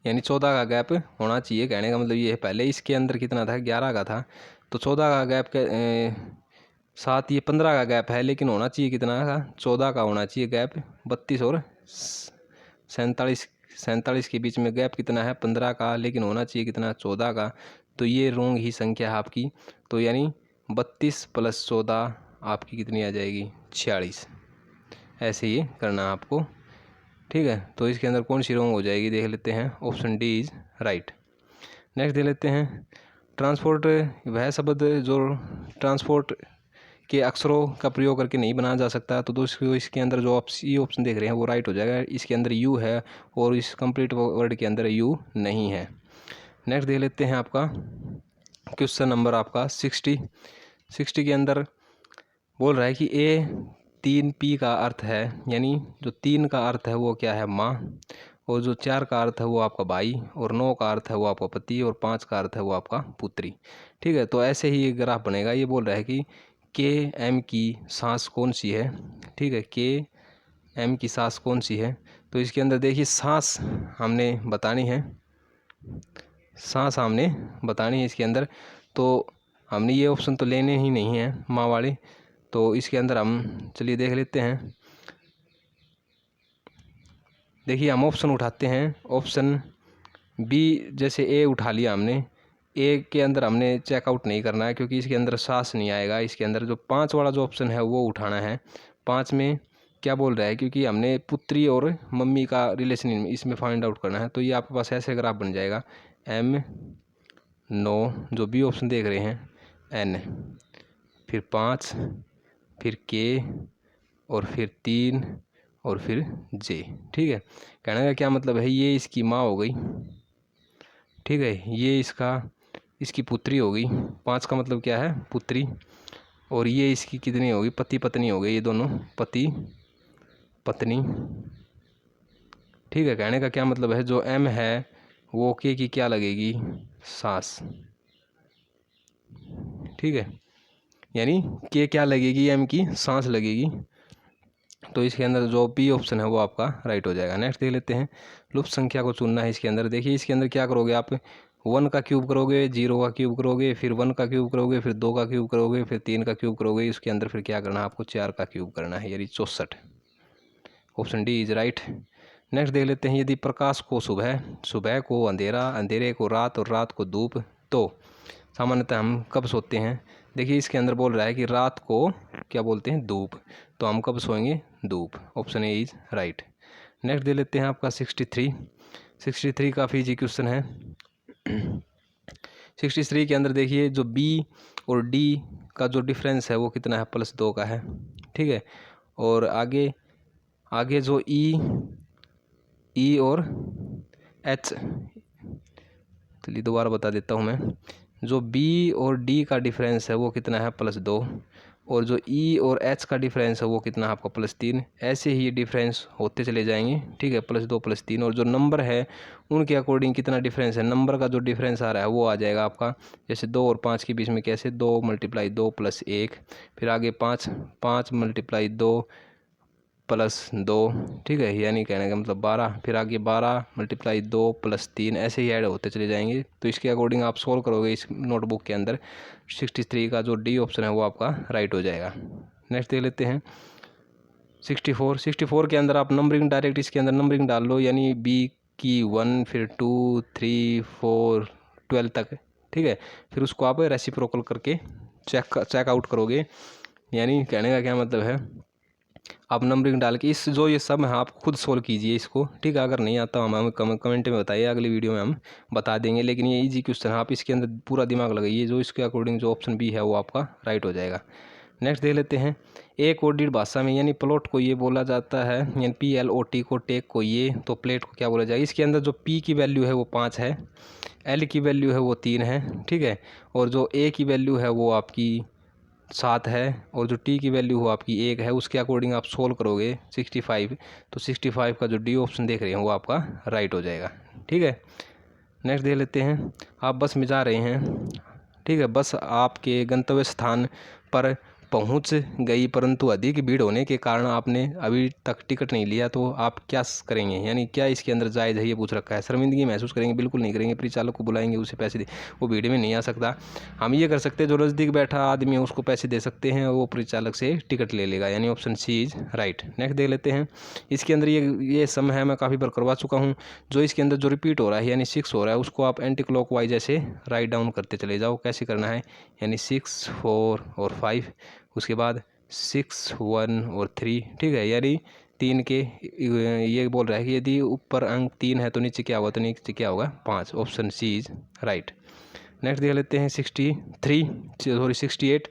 [SPEAKER 1] यानी 14 का गैप होना चाहिए। कहने का मतलब ये है, पहले इसके अंदर कितना था 11 का था, तो 14 का गैप के साथ ये 15 का गैप है, लेकिन होना चाहिए कितना का 14 का होना चाहिए गैप। 32 और 47 के बीच में गैप कितना है 15 का, लेकिन होना चाहिए कितना 14 का, तो ये रोंग ही संख्या है आपकी। तो यानी 32 + 14 आपकी कितनी आ जाएगी 46। ऐसे ही करना है आपको, ठीक है। तो इसके अंदर कौन सी रोंग हो जाएगी देख लेते हैं, option D is right. Next देख लेते हैं, ट्रांसपोर्ट वह शब्द जो ट्रांसपोर्ट के अक्षरों का प्रयोग करके नहीं बनाया जा सकता, तो दोस्तों इसके अंदर जो आप सी ऑप्शन देख रहे हैं वो राइट हो जाएगा। इसके अंदर यू है और इस कंप्लीट वर्ड के अंदर यू नहीं है। नेक्स्ट देख लेते हैं आपका क्वेश्चन नंबर आपका 60 के अंदर बोल रहा है कि ए 3P का अर्थ है, यानी जो 3 का अर्थ है वो क्या है, माँ, और जो 4 का अर्थ है वो आपका भाई, और 9 का अर्थ है वो आपका पति, और 5 का अर्थ है वो आपका पुत्री। ठीक है, तो ऐसे ही एक ग्राफ बनेगा। ये बोल रहा है कि KM की सांस कौन सी है। ठीक है, KM की सांस कौन सी है, तो इसके अंदर देखिए सांस हमने बतानी है, सांस हमने बतानी है इसके अंदर। तो हमने ये ऑप्शन तो लेने ही नहीं है माँ वाले, तो इसके अंदर हम चलिए देख लेते हैं। देखिए हम ऑप्शन उठाते हैं, ऑप्शन बी जैसे ए उठा लिया हमने, ए के अंदर हमने चेकआउट नहीं करना है क्योंकि इसके अंदर सांस नहीं आएगा। इसके अंदर जो 5 वाला जो ऑप्शन है वो उठाना है। 5 में क्या बोल रहा है, क्योंकि हमने पुत्री और मम्मी का रिलेशन इसमें फाइंड आउट करना है, तो ये आपके पास ऐसे ग्राफ बन जाएगा। M9 जो बी ऑप्शन देख रहे हैं, N, फिर 5, फिर K, और फिर 3, और फिर J। ठीक है, कहने का क्या मतलब है, ये इसकी माँ हो गई। ठीक है, ये इसकी पुत्री हो गई। 5 का मतलब क्या है, पुत्री, और ये इसकी कितनी होगी, पति पत्नी हो गई, ये दोनों पति पत्नी। ठीक है, कहने का क्या मतलब है, जो M है वो के की क्या लगेगी, सास। ठीक है, यानी के क्या लगेगी, M की सांस लगेगी। तो इसके अंदर जो बी ऑप्शन है वो आपका राइट हो जाएगा। नेक्स्ट देख लेते हैं, लुप्त संख्या को चुनना है। इसके अंदर देखिए, इसके अंदर क्या करोगे आप, 1 का क्यूब करोगे, 0 का क्यूब करोगे, फिर 1 का क्यूब करोगे, फिर 2 का क्यूब करोगे, फिर 3 का क्यूब करोगे। इसके अंदर फिर क्या करना है आपको, 4 का क्यूब करना है, यानी 64। Option D is right. Next देख लेते हैं, यदि प्रकाश को सुबह, सुबह को अंधेरा, अंधेरे को रात, और रात को धूप, तो सामान्यतः हम कब सोते हैं। देखिए इसके अंदर बोल रहा है कि रात को क्या बोलते हैं, धूप, तो हम कब सोएंगे, धूप। Option A is right. Next दे लेते हैं आपका 63 काफ़ी इजी क्वेश्चन है। 63 के अंदर देखिए जो बी और डी का जो डिफरेंस है वो कितना है, +2 का है। ठीक है, और आगे जो ई और एच, चलिए दोबारा बता देता हूँ मैं, जो बी और डी का डिफरेंस है वो कितना है, +2, और जो ई और एच का डिफरेंस है वो कितना है आपका, +3। ऐसे ही डिफरेंस होते चले जाएंगे। ठीक है, +2 +3, और जो नंबर है उनके अकॉर्डिंग कितना डिफरेंस है, नंबर का जो डिफरेंस आ रहा है वो आ जाएगा आपका, जैसे 2 और 5 के बीच में कैसे, 2 × 2 + 1, फिर आगे 5 × 2 + 2। ठीक है, यानी कहने का मतलब 12, फिर आगे 12 × 2 + 3, ऐसे ही ऐड होते चले जाएंगे। तो इसके अकॉर्डिंग आप सोल्व करोगे इस नोटबुक के अंदर। 63 का जो डी ऑप्शन है वो आपका राइट हो जाएगा। नेक्स्ट देख लेते हैं 64 के अंदर आप नंबरिंग डायरेक्ट इसके अंदर नंबरिंग डाल लो, यानी बी की 1, फिर 2, 3, 4, 12 तक। ठीक है, फिर उसको आप रेसिप्रोकल करके चेक आउट करोगे, यानी कहने का क्या मतलब है, आप नंबरिंग डाल के इस जो ये सब है आप खुद सोल्व कीजिए इसको। ठीक है, अगर नहीं आता हमें कमेंट में बताइए, अगली वीडियो में हम बता देंगे। लेकिन ये इजी क्वेश्चन है, आप इसके अंदर पूरा दिमाग लगाइए, जो इसके अकॉर्डिंग जो ऑप्शन बी है वो आपका राइट हो जाएगा। नेक्स्ट देख लेते हैं, एक कोडिड भाषा में यानी प्लॉट को ये बोला जाता है, यानी PLOT को टेक को ये, तो प्लेट को क्या बोला जाएगा। इसके अंदर जो P की वैल्यू है वो 5 है, L की वैल्यू है वो 3 है। ठीक है, और जो A की वैल्यू है वो आपकी 7 है, और जो टी की वैल्यू हो आपकी 1 है। उसके अकॉर्डिंग आप सोल्व करोगे 65, तो 65 का जो डी ऑप्शन देख रहे हैं वो आपका राइट हो जाएगा। ठीक है, नेक्स्ट देख लेते हैं, आप बस में जा रहे हैं। ठीक है, बस आपके गंतव्य स्थान पर पहुंच गई, परंतु अधिक भीड़ होने के कारण आपने अभी तक टिकट नहीं लिया, तो आप क्या करेंगे, यानी क्या इसके अंदर जायज़ है, ये पूछ रखा है। शर्मिंदगी महसूस करेंगे, बिल्कुल नहीं करेंगे, परिचालक को बुलाएंगे, उसे पैसे दे, वो भीड़ में नहीं आ सकता। हम ये कर सकते हैं, जो नज़दीक बैठा आदमी है उसको पैसे दे सकते हैं, वो परिचालक से टिकट ले लेगा, यानी option C is right. Next देख लेते हैं, इसके अंदर ये सम है, मैं काफ़ी बार करवा चुका हूँ। जो इसके अंदर जो रिपीट हो रहा है यानी 6 हो रहा है, उसको आप एंटी क्लॉकवाइज ऐसे राइट डाउन करते चले जाओ। कैसे करना है, यानी 6, 4 और 5, उसके बाद 6, 1 और 3। ठीक है, यानी 3 के ये बोल रहा है कि यदि ऊपर अंक 3 है तो नीचे क्या होगा, तो नीचे क्या होगा, 5। Option C is right. Next देख लेते हैं 68।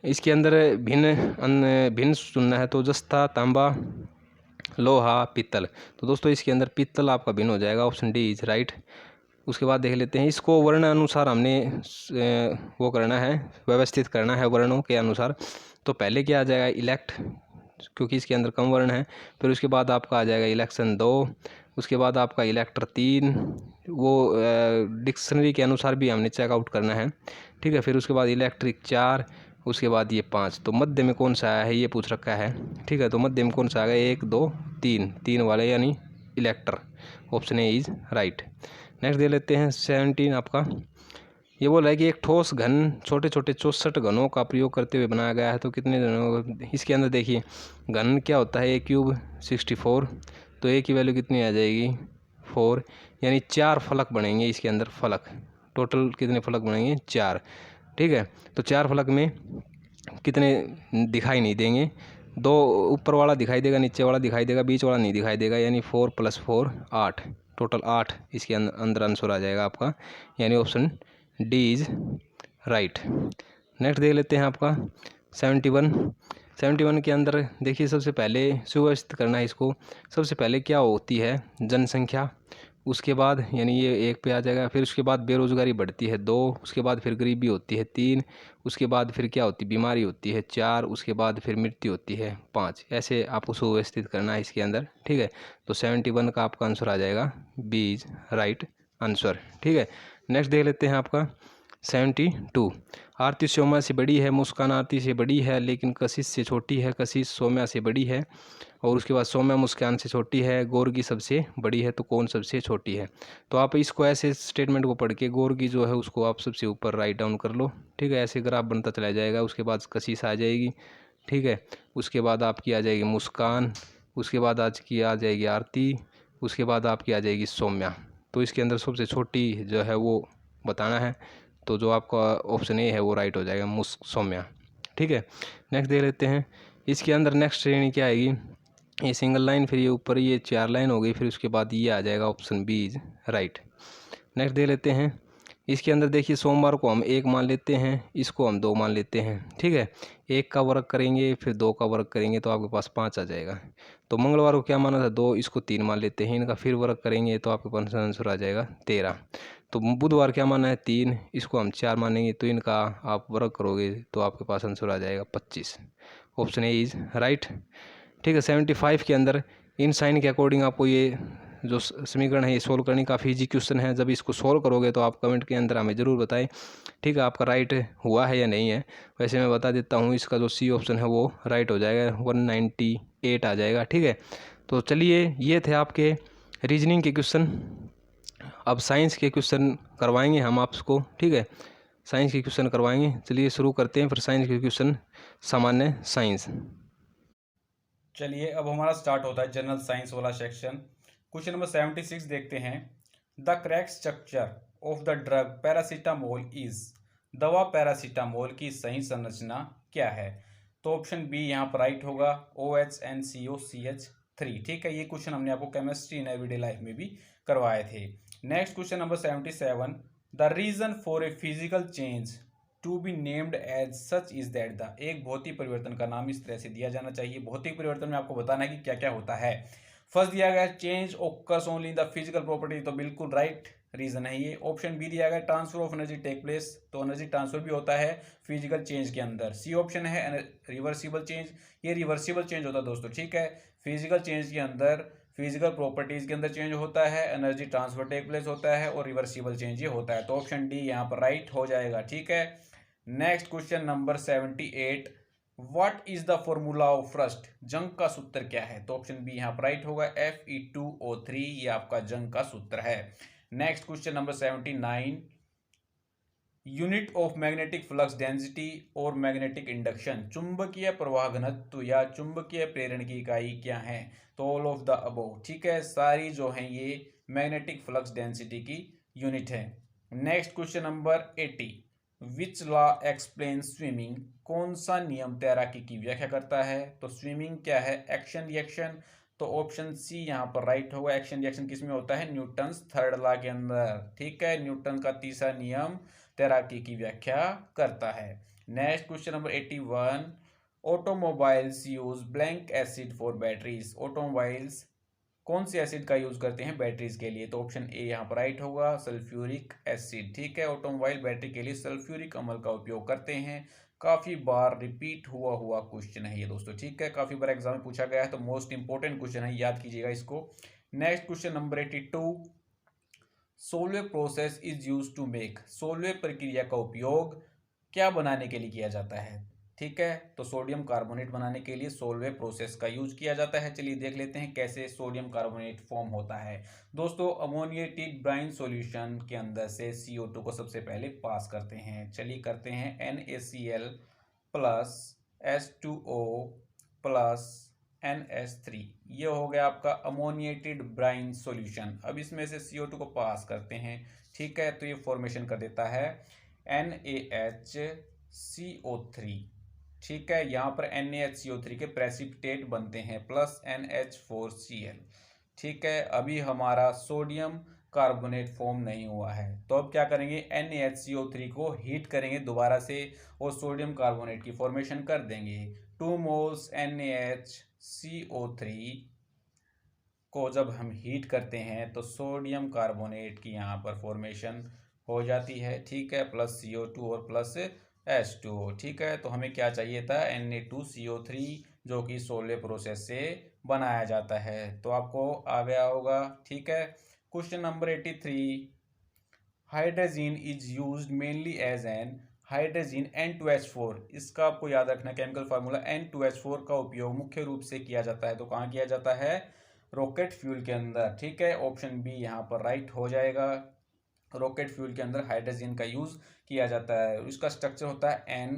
[SPEAKER 1] इसके अंदर भिन्न चुनना है, तो जस्ता, तांबा, लोहा, पित्तल। तो दोस्तों इसके अंदर पित्तल आपका भिन्न हो जाएगा, ऑप्शन डी इज राइट। उसके बाद देख लेते हैं, इसको वर्ण अनुसार हमने वो करना है, व्यवस्थित करना है वर्णों के अनुसार। तो पहले क्या आ जाएगा, इलेक्ट, क्योंकि इसके अंदर कम वर्ण है। फिर उसके बाद आपका आ जाएगा इलेक्शन 2, उसके बाद आपका इलेक्टर 3, वो डिक्शनरी के अनुसार भी हमने चेकआउट करना है, ठीक है। फिर उसके बाद इलेक्ट्रिक 4, उसके बाद ये 5। तो मध्य में कौन सा आया है ये पूछ रखा है, ठीक है। तो मध्य में कौन सा आ गया, 1 2 3, 3 वाले यानी elector, option A is right. Next दे लेते हैं 17 आपका। ये बोला है कि एक ठोस घन छोटे छोटे 64 घनों का प्रयोग करते हुए बनाया गया है, तो कितने घनों, इसके अंदर देखिए घन क्या होता है, ए क्यूब 64, तो ए की वैल्यू कितनी आ जाएगी 4, यानी 4 फलक बनेंगे इसके अंदर, फलक टोटल कितने फलक बनेंगे 4, ठीक है। तो 4 फलक में कितने दिखाई नहीं देंगे, 2 ऊपर वाला दिखाई देगा, नीचे वाला दिखाई देगा, बीच वाला नहीं दिखाई देगा, यानी 4 + 4 8, टोटल 8 इसके अंदर आंसर आ जाएगा आपका, यानी option D is right. Next देख लेते हैं आपका 71 के अंदर देखिए, सबसे पहले सुव्यवस्थित करना है इसको। सबसे पहले क्या होती है, जनसंख्या, उसके बाद यानी ये 1 पे आ जाएगा। फिर उसके बाद बेरोजगारी बढ़ती है 2, उसके बाद फिर गरीबी होती है 3, उसके बाद फिर क्या होती है, बीमारी होती है 4, उसके बाद फिर मृत्यु होती है 5। ऐसे आपको सुव्यवस्थित करना है इसके अंदर, ठीक है। तो 71 का आपका आंसर आ जाएगा बी इज राइट आंसर, ठीक है। नेक्स्ट देख लेते हैं आपका 72। आरती सौम्या से बड़ी है, मुस्कान आरती से बड़ी है, लेकिन कशिश से छोटी है, कशिश सौम्या से बड़ी है, और उसके बाद सौम्या मुस्कान से छोटी है, गोरगी सबसे बड़ी है, तो कौन सबसे छोटी है। तो आप इसको ऐसे स्टेटमेंट को पढ़ के गोरगी जो है उसको आप सबसे ऊपर राइट डाउन कर लो, ठीक है। ऐसे ग्राफ बनता चला जाएगा, उसके बाद कशिश आ जाएगी, ठीक है। उसके बाद आपकी आ जाएगी मुस्कान, उसके बाद आज की आ जाएगी आरती, उसके बाद आपकी आ जाएगी सौम्या। तो इसके अंदर सबसे छोटी जो है वो बताना है, तो जो आपका ऑप्शन ए है वो राइट हो जाएगा, सौम्या, ठीक है। नेक्स्ट देख लेते हैं, इसके अंदर नेक्स्ट श्रेणी क्या आएगी, ये सिंगल लाइन, फिर ये ऊपर ये 4 लाइन हो गई, फिर उसके बाद ये आ जाएगा, option B is right. Next देख लेते हैं, इसके अंदर देखिए सोमवार को हम 1 मान लेते हैं, इसको हम 2 मान लेते हैं, ठीक है। 1 का वर्ग करेंगे, फिर 2 का वर्ग करेंगे, तो आपके पास 5 आ जाएगा। तो मंगलवार को क्या माना था 2, इसको 3 मान लेते हैं, इनका फिर वर्ग करेंगे तो आपके पास आंसर आ जाएगा 13। तो बुधवार क्या माना है 3, इसको हम 4 मानेंगे, तो इनका आप वर्ग करोगे तो आपके पास आंसर आ जाएगा 25, ऑप्शन ए इज राइट, ठीक है। 75 के अंदर इन साइन के अकॉर्डिंग आपको ये जो समीकरण है ये सोल्व करनी काफ़ी इजी क्वेश्चन है। जब इसको सोल्व करोगे तो आप कमेंट के अंदर हमें ज़रूर बताएं, ठीक है, आपका राइट हुआ है या नहीं है। वैसे मैं बता देता हूँ, इसका जो सी ऑप्शन है वो राइट हो जाएगा, 198 आ जाएगा, ठीक है। तो चलिए ये थे आपके रीजनिंग के क्वेश्चन। अब साइंस के क्वेश्चन करवाएंगे हम आपको, ठीक है, साइंस के क्वेश्चन करवाएंगे। चलिए शुरू करते हैं फिर साइंस के क्वेश्चन, सामान्य साइंस।
[SPEAKER 2] चलिए अब हमारा स्टार्ट होता है जनरल साइंस वाला सेक्शन। क्वेश्चन नंबर 76 देखते हैं। The correct structure of the drug paracetamol is, दवा पैरासीटामोल की सही संरचना क्या है। तो ऑप्शन बी यहाँ पर राइट होगा, OHNCOCH3, ठीक है। ये क्वेश्चन हमने आपको केमिस्ट्री इन एवरीडे लाइफ में भी करवाए थे। Next question number 77, the reason for a physical change to be named as such is that the, एक भौतिक परिवर्तन का नाम इस तरह से दिया जाना चाहिए। भौतिक परिवर्तन में आपको बताना है कि क्या क्या होता है। फर्स्ट दिया गया change occurs only in the physical property, तो बिल्कुल राइट रीजन है ये। ऑप्शन बी दिया गया transfer of energy take place, तो एनर्जी ट्रांसफर भी होता है फिजिकल चेंज के अंदर। सी ऑप्शन है रिवर्सिबल चेंज, ये रिवर्सिबल चेंज होता है दोस्तों, ठीक है। फिजिकल चेंज के अंदर फिजिकल प्रॉपर्टीज के अंदर चेंज होता है, एनर्जी ट्रांसफर टेक प्लेस होता है, और रिवर्सिबल चेंज ये होता है। तो ऑप्शन डी यहाँ पर राइट हो जाएगा, ठीक है। Next question number 78, what is the formula of first, जंग का सूत्र क्या है। तो ऑप्शन बी यहाँ पर राइट होगा, Fe2O3, ये आपका जंग का सूत्र है। Next question number 79, unit of magnetic flux density और मैग्नेटिक इंडक्शन, चुंबकीय प्रवाह घनत्व या चुंबकीय प्रेरण की इकाई क्या है। तो ऑल ऑफ द अबोव, ठीक है, सारी जो है ये मैग्नेटिक फ्लक्स डेंसिटी की यूनिट है। Next question number 80, which law explain swimming, कौन सा नियम तैराकी की व्याख्या करता है। तो स्विमिंग क्या है, एक्शन रिएक्शन, तो ऑप्शन सी यहाँ पर राइट होगा। एक्शन रिएक्शन किसमें होता है, न्यूटन्स थर्ड लॉ के अंदर, ठीक है। न्यूटन का तीसरा नियम तैराकी की व्याख्या करता है। Next question number 81, automobiles use blank acid for batteries. Automobiles कौन से एसिड का यूज करते हैं बैटरीज के लिए? तो ऑप्शन ए यहाँ पर राइट होगा, सल्फ्यूरिक एसिड। ठीक है, ऑटोमोबाइल बैटरी के लिए सल्फ्यूरिक अम्ल का उपयोग करते हैं। काफी बार रिपीट हुआ क्वेश्चन है ये दोस्तों। ठीक है, काफी बार एग्जाम में पूछा गया है, तो मोस्ट इंपोर्टेंट क्वेश्चन है, याद कीजिएगा इसको। Next question number 82, Solvay process is use to make. Solvay प्रक्रिया का उपयोग क्या बनाने के लिए किया जाता है? ठीक है, तो सोडियम कार्बोनेट बनाने के लिए सोलवे प्रोसेस का यूज किया जाता है। चलिए देख लेते हैं कैसे सोडियम कार्बोनेट फॉर्म होता है। दोस्तों, अमोनिएटेड ब्राइन सॉल्यूशन के अंदर से CO2 को सबसे पहले पास करते हैं। चलिए करते हैं NaCl plus H2O plus NH3। ये हो गया आपका अमोनिएटेड ब्राइन सॉल्यूशन। अब इसमें से CO2 को पास करते हैं। ठीक है, तो ये फॉर्मेशन कर देता है NaHCO3। ठीक है, यहाँ पर NaHCO3 के प्रेसिपिटेट बनते हैं प्लस NH4Cl। ठीक है, अभी हमारा सोडियम कार्बोनेट फॉर्म नहीं हुआ है, तो अब क्या करेंगे, NaHCO3 को हीट करेंगे दोबारा से और सोडियम कार्बोनेट की फॉर्मेशन कर देंगे। 2 मोल्स NaHCO3 को जब हम हीट करते हैं तो सोडियम कार्बोनेट की यहाँ पर फॉर्मेशन हो जाती है। ठीक है, प्लस CO2 और प्लस H2O। ठीक है, तो हमें क्या चाहिए था, Na2CO3, जो कि सोलवे प्रोसेस से बनाया जाता है। तो आपको आ गया होगा। ठीक है, question number 83, hydrazine is used mainly as an hydrazine N2H4। इसका आपको याद रखना केमिकल फार्मूला, N2H4 का उपयोग मुख्य रूप से किया जाता है। तो कहाँ किया जाता है, रॉकेट फ्यूल के अंदर। ठीक है, ऑप्शन बी यहाँ पर राइट हो जाएगा। रॉकेट फ्यूल के अंदर हाइड्रोजन का यूज किया जाता है। इसका स्ट्रक्चर होता है N,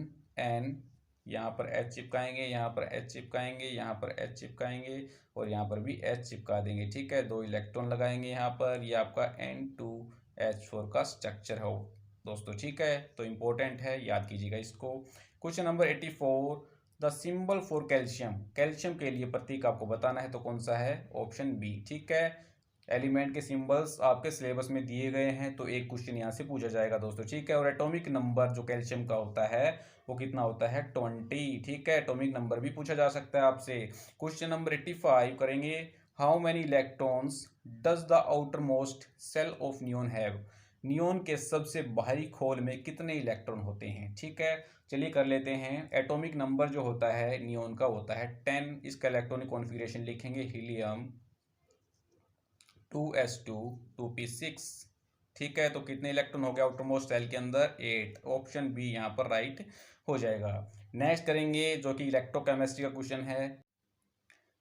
[SPEAKER 2] यहाँ पर H चिपकाएंगे, यहाँ पर H चिपकाएंगे, यहाँ पर H चिपकाएंगे और यहाँ पर भी H चिपका देंगे। ठीक है, 2 इलेक्ट्रॉन लगाएंगे यहाँ पर। ये आपका N2H4 का स्ट्रक्चर हो दोस्तों। ठीक है, तो इंपॉर्टेंट है, याद कीजिएगा इसको। Question number 84, the symbol for calcium. Calcium के लिए प्रतीक आपको बताना है, तो कौन सा है, ऑप्शन बी। ठीक है, एलिमेंट के सिंबल्स आपके सिलेबस में दिए गए हैं, तो एक क्वेश्चन यहाँ से पूछा जाएगा दोस्तों। ठीक है, और एटॉमिक नंबर जो कैल्शियम का होता है वो कितना होता है, 20। ठीक है, एटॉमिक नंबर भी पूछा जा सकता है आपसे। क्वेश्चन नंबर 85 करेंगे, how many electrons does the outermost shell of neon have. Neon के सबसे बाहरी खोल में कितने इलेक्ट्रॉन होते हैं? ठीक है, चलिए कर लेते हैं। एटॉमिक नंबर जो होता है नियोन का होता है 10। इसका इलेक्ट्रॉनिक कॉन्फ़िगरेशन लिखेंगे, हीलियम 2s2 2p6। ठीक है, तो कितने इलेक्ट्रॉन हो गया आउटर मोस्ट सेल के अंदर, 8। ऑप्शन बी यहाँ पर राइट हो जाएगा। नेक्स्ट करेंगे जो कि इलेक्ट्रोकेमिस्ट्री का क्वेश्चन है,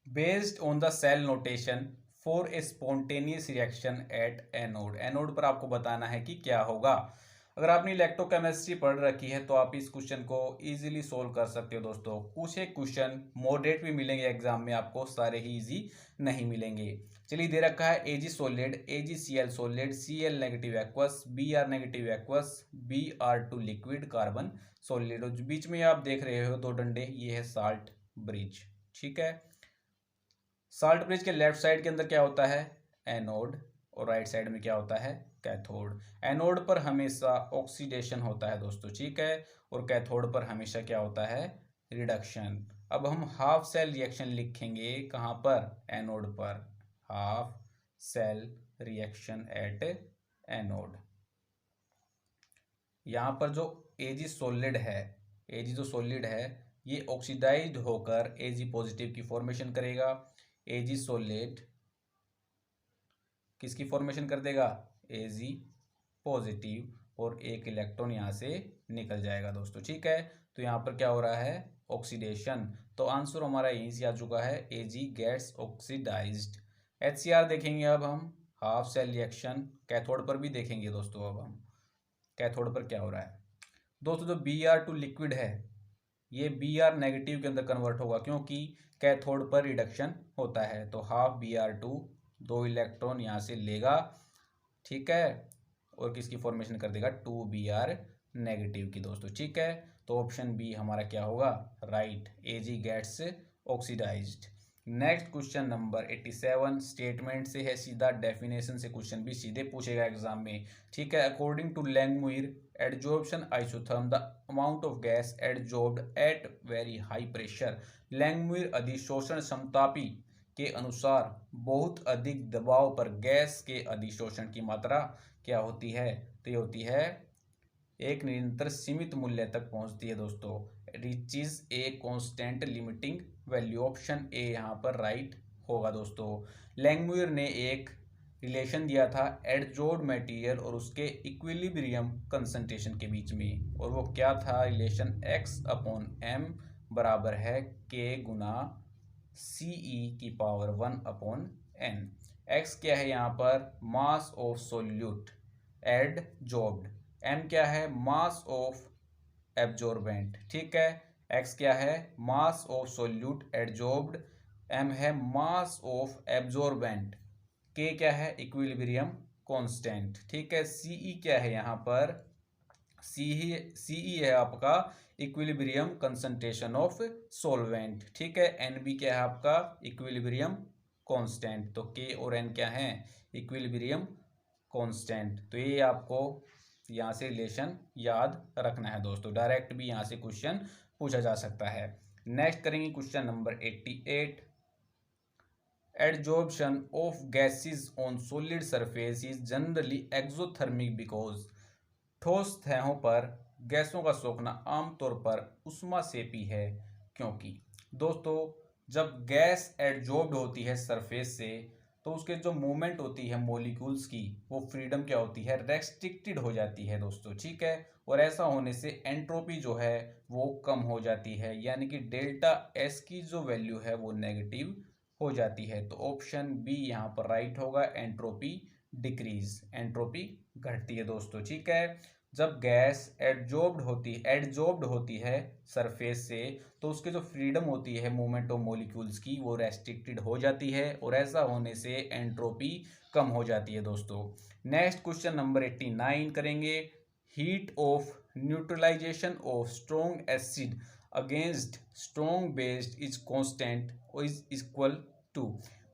[SPEAKER 2] based on the cell notation for a spontaneous reaction at anode. Anode पर आपको बताना है कि क्या होगा। अगर आपने इलेक्ट्रोकेमिस्ट्री पढ़ रखी है तो आप इस क्वेश्चन को इजीली सोल्व कर सकते हो दोस्तों। कुछ एक क्वेश्चन मॉडरेट भी मिलेंगे एग्जाम में आपको, सारे ही इजी नहीं मिलेंगे। चलिए दे रखा है Ag solid, AgCl solid, Cl negative aqueous, Br negative aqueous, Br2 liquid, carbon solid. और बीच में आप देख रहे हो 2 डंडे, ये है साल्ट ब्रिज। ठीक है, साल्ट ब्रिज के लेफ्ट साइड के अंदर क्या होता है, एनोड, और राइट साइड में क्या होता है, कैथोड। एनोड पर हमेशा ऑक्सीडेशन होता है दोस्तों। ठीक है, और कैथोड पर हमेशा क्या होता है, रिडक्शन। अब हम हाफ सेल रिएक्शन लिखेंगे कहाँ पर, एनोड पर, half cell reaction at anode. यहाँ पर जो Ag सॉलिड है, Ag जो सॉलिड है ये ऑक्सीडाइज्ड होकर Ag पॉजिटिव की फॉर्मेशन करेगा। Ag सॉलिड किसकी फॉर्मेशन कर देगा, Ag पॉजिटिव, और एक इलेक्ट्रॉन यहाँ से निकल जाएगा दोस्तों। ठीक है, तो यहाँ पर क्या हो रहा है, ऑक्सीडेशन। तो आंसर हमारा यहीं से आ चुका है, Ag गेट्स ऑक्सीडाइज्ड। HCr देखेंगे अब हम, हाफ सेल रिएक्शन, कैथोड पर भी देखेंगे दोस्तों। अब हम कैथोड पर क्या हो रहा है दोस्तों, जो Br2 लिक्विड है ये Br नेगेटिव के अंदर कन्वर्ट होगा, क्योंकि कैथोड पर रिडक्शन होता है। तो हाफ Br2 2 इलेक्ट्रॉन यहाँ से लेगा। ठीक है, और किसकी फॉर्मेशन कर देगा, 2Br नेगेटिव की दोस्तों। ठीक है, तो ऑप्शन बी हमारा क्या होगा, right, Ag gets oxidised. Next question number 87 statement से है सीधा, डेफिनेशन से क्वेश्चन भी सीधे पूछेगा एग्जाम में। ठीक है, according to Langmuir adsorption isotherm the amount of gas adsorbed at very high pressure. Langmuir अधिशोषण समतापी के अनुसार बहुत अधिक दबाव पर गैस के अधिशोषण की मात्रा क्या होती है? तो ये होती है एक निरंतर सीमित मूल्य तक पहुंचती है दोस्तों। Reaches a constant limiting value, option A यहाँ पर राइट होगा दोस्तों। लैंगमुइर ने एक रिलेशन दिया था एडजोर्ड मटेरियल और उसके इक्विलिब्रियम कंसंट्रेशन के बीच में, और वो क्या था रिलेशन? x/m बराबर है k गुना CE⁻1/n। x क्या है यहाँ पर? Mass of solute adsorbed. m क्या है? Mass of absorbent. ठीक है, x क्या है? Mass of solute adsorbed, m है मास ऑफ एब्जॉर्बेंट, k क्या है? Equilibrium constant. ठीक है, Ce क्या है यहाँ पर? Ce है आपका इक्विलिब्रियम कंसंट्रेशन ऑफ सॉल्वेंट। ठीक है, Nb क्या है आपका? Equilibrium constant. तो k और n क्या है? Equilibrium constant. तो ये आपको यहाँ से रिलेशन याद रखना है दोस्तों, डायरेक्ट भी यहाँ से क्वेश्चन पूछा जा सकता है। नेक्स्ट करेंगे question number 88। Adsorption of gases on solid surface is generally exothermic because ठोस सतहों पर गैसों का सोखना आमतौर पर ऊष्मासेपी है, क्योंकि दोस्तों जब गैस एडजॉर्ब्ड होती है सरफेस से तो उसके जो मूवमेंट होती है मॉलिक्यूल्स की, वो फ्रीडम क्या होती है? रेस्ट्रिक्टेड हो जाती है दोस्तों। ठीक है, और ऐसा होने से एंट्रोपी जो है वो कम हो जाती है, यानी कि डेल्टा एस की जो वैल्यू है वो नेगेटिव हो जाती है। तो ऑप्शन बी यहाँ पर राइट होगा, एंट्रोपी डिक्रीज, एंट्रोपी घटती है दोस्तों। ठीक है, जब गैस एडजॉर्ब्ड होती है सरफेस से तो उसके जो फ्रीडम होती है मूवमेंट ऑफ मॉलिक्यूल्स की वो रेस्ट्रिक्टेड हो जाती है, और ऐसा होने से एंट्रोपी कम हो जाती है दोस्तों। नेक्स्ट क्वेश्चन नंबर 89 करेंगे। Heat of neutralisation of strong acid against strong base is constant और इज इक्वल टू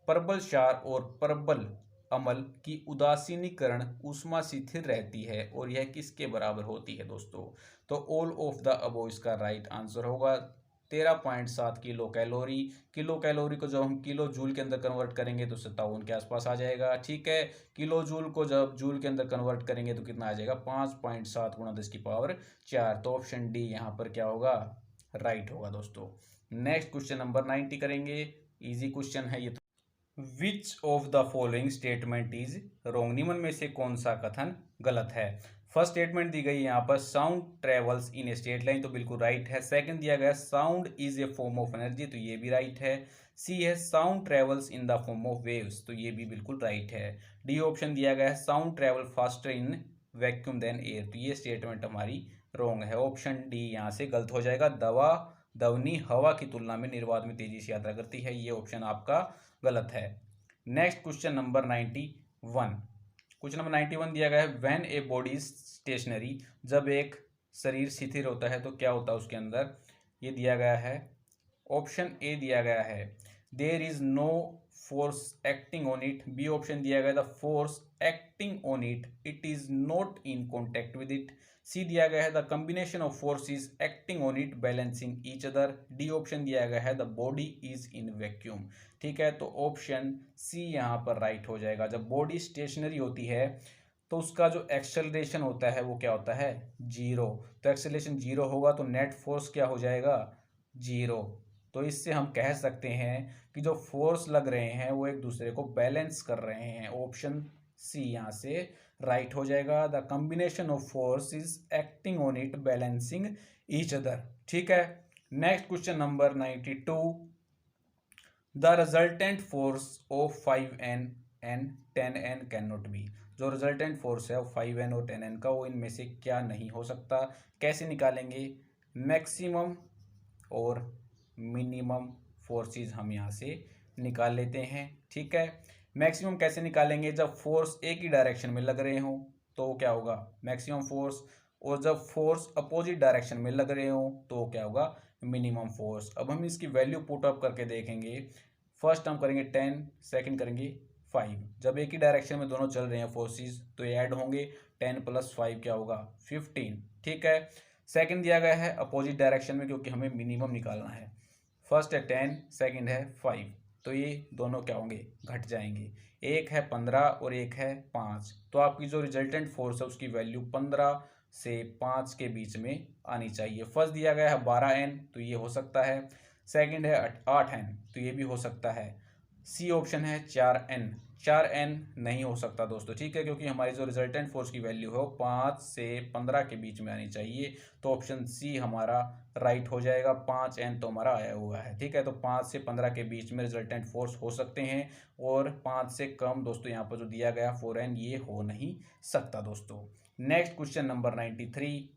[SPEAKER 2] प्रबल क्षार और प्रबल अम्ल की उदासीनीकरण ऊष्मा स्थिर रहती है, और यह किसके बराबर होती है दोस्तों? तो ऑल ऑफ द अबो इसका राइट आंसर होगा। 13.7 किलो कैलोरी। किलो कैलोरी को जब हम किलो जूल के अंदर कन्वर्ट करेंगे तो 57 के आसपास आ जाएगा। ठीक है, किलो जूल को जब जूल के अंदर कन्वर्ट करेंगे तो कितना आ जाएगा? 5.7 गुणा 10⁴। तो ऑप्शन डी यहाँ पर क्या होगा? राइट होगा दोस्तों। नेक्स्ट क्वेश्चन नंबर 90 करेंगे। इजी क्वेश्चन है ये। Which of the following statement is wrong? निम्न में से कौन सा कथन गलत है? फर्स्ट स्टेटमेंट दी गई यहाँ पर sound travels in a straight line, तो बिल्कुल राइट है। सेकंड दिया गया sound is a form of energy, तो ये भी राइट है। सी है sound travels in the form of waves, तो ये भी बिल्कुल राइट है। डी ऑप्शन दिया गया है sound travel faster in vacuum than air, तो ये स्टेटमेंट हमारी रॉन्ग है। ऑप्शन डी यहाँ से गलत हो जाएगा। ध्वनि हवा की तुलना में निर्वात में तेजी से यात्रा करती है, ये ऑप्शन आपका गलत है। Next question number 91। Question number 91 दिया गया है व्हेन ए बॉडी स्टेशनरी, जब एक शरीर स्थिर होता है तो क्या होता है उसके अंदर? ये दिया गया है, ऑप्शन ए दिया गया है there is no force acting on it. B option दिया गया the force acting on it is not in contact with it. C दिया गया है the combination of forces acting on it balancing each other. D option दिया गया है the body is in vacuum. ठीक है, तो ऑप्शन सी यहाँ पर राइट हो जाएगा। जब बॉडी स्टेशनरी होती है तो उसका जो एक्सेलरेशन होता है वो क्या होता है? जीरो। तो एक्सेलरेशन जीरो होगा तो नेट फोर्स क्या हो जाएगा? जीरो। तो इससे हम कह सकते हैं कि जो फोर्स लग रहे हैं वो एक दूसरे को बैलेंस कर रहे हैं। ऑप्शन सी यहाँ से राइट हो जाएगा। The combination of force is acting on it balancing each other. ठीक है, next question number 92। The resultant force of 5n and 10n can not be. जो रिजल्टेंट फोर्स है 5n और 10n का, वो इनमें से क्या नहीं हो सकता? कैसे निकालेंगे? मैक्सिमम और मिनिमम फोर्सेस हम यहाँ से निकाल लेते हैं। ठीक है, मैक्सिमम कैसे निकालेंगे? जब फोर्स एक ही डायरेक्शन में लग रहे हो तो क्या होगा? Maximum force. और जब फोर्स अपोजिट डायरेक्शन में लग रहे हो तो क्या होगा? Minimum force. अब हम इसकी वैल्यू पुट अप करके देखेंगे। फर्स्ट हम करेंगे 10, सेकंड करेंगे 5। जब एक ही डायरेक्शन में दोनों चल रहे हैं फोर्सेस तो ये ऐड होंगे, 10 + 5 क्या होगा 15। ठीक है, सेकंड दिया गया है अपोजिट डायरेक्शन में क्योंकि हमें मिनिमम निकालना है। फर्स्ट है 10, सेकंड है 5, तो ये दोनों क्या होंगे घट जाएंगे। एक है 15 और एक है 5, तो आपकी जो रिजल्टेंट फोर्स है उसकी वैल्यू 15 से 5 के बीच में आनी चाहिए। फर्स्ट दिया गया है 12N, तो ये हो सकता है। सेकंड है 8N, तो ये भी हो सकता है। सी ऑप्शन है 4N। 4N नहीं हो सकता दोस्तों, ठीक है, क्योंकि हमारी जो रिजल्टेंट फोर्स की वैल्यू है वो 5 से 15 के बीच में आनी चाहिए। तो ऑप्शन सी हमारा राइट हो जाएगा। 5N तो हमारा आया हुआ है, ठीक है। तो 5 से 15 के बीच में रिजल्टेंट फोर्स हो सकते हैं, और 5 से कम दोस्तों यहाँ पर जो दिया गया 4N ये हो नहीं सकता दोस्तों। Next question number 93,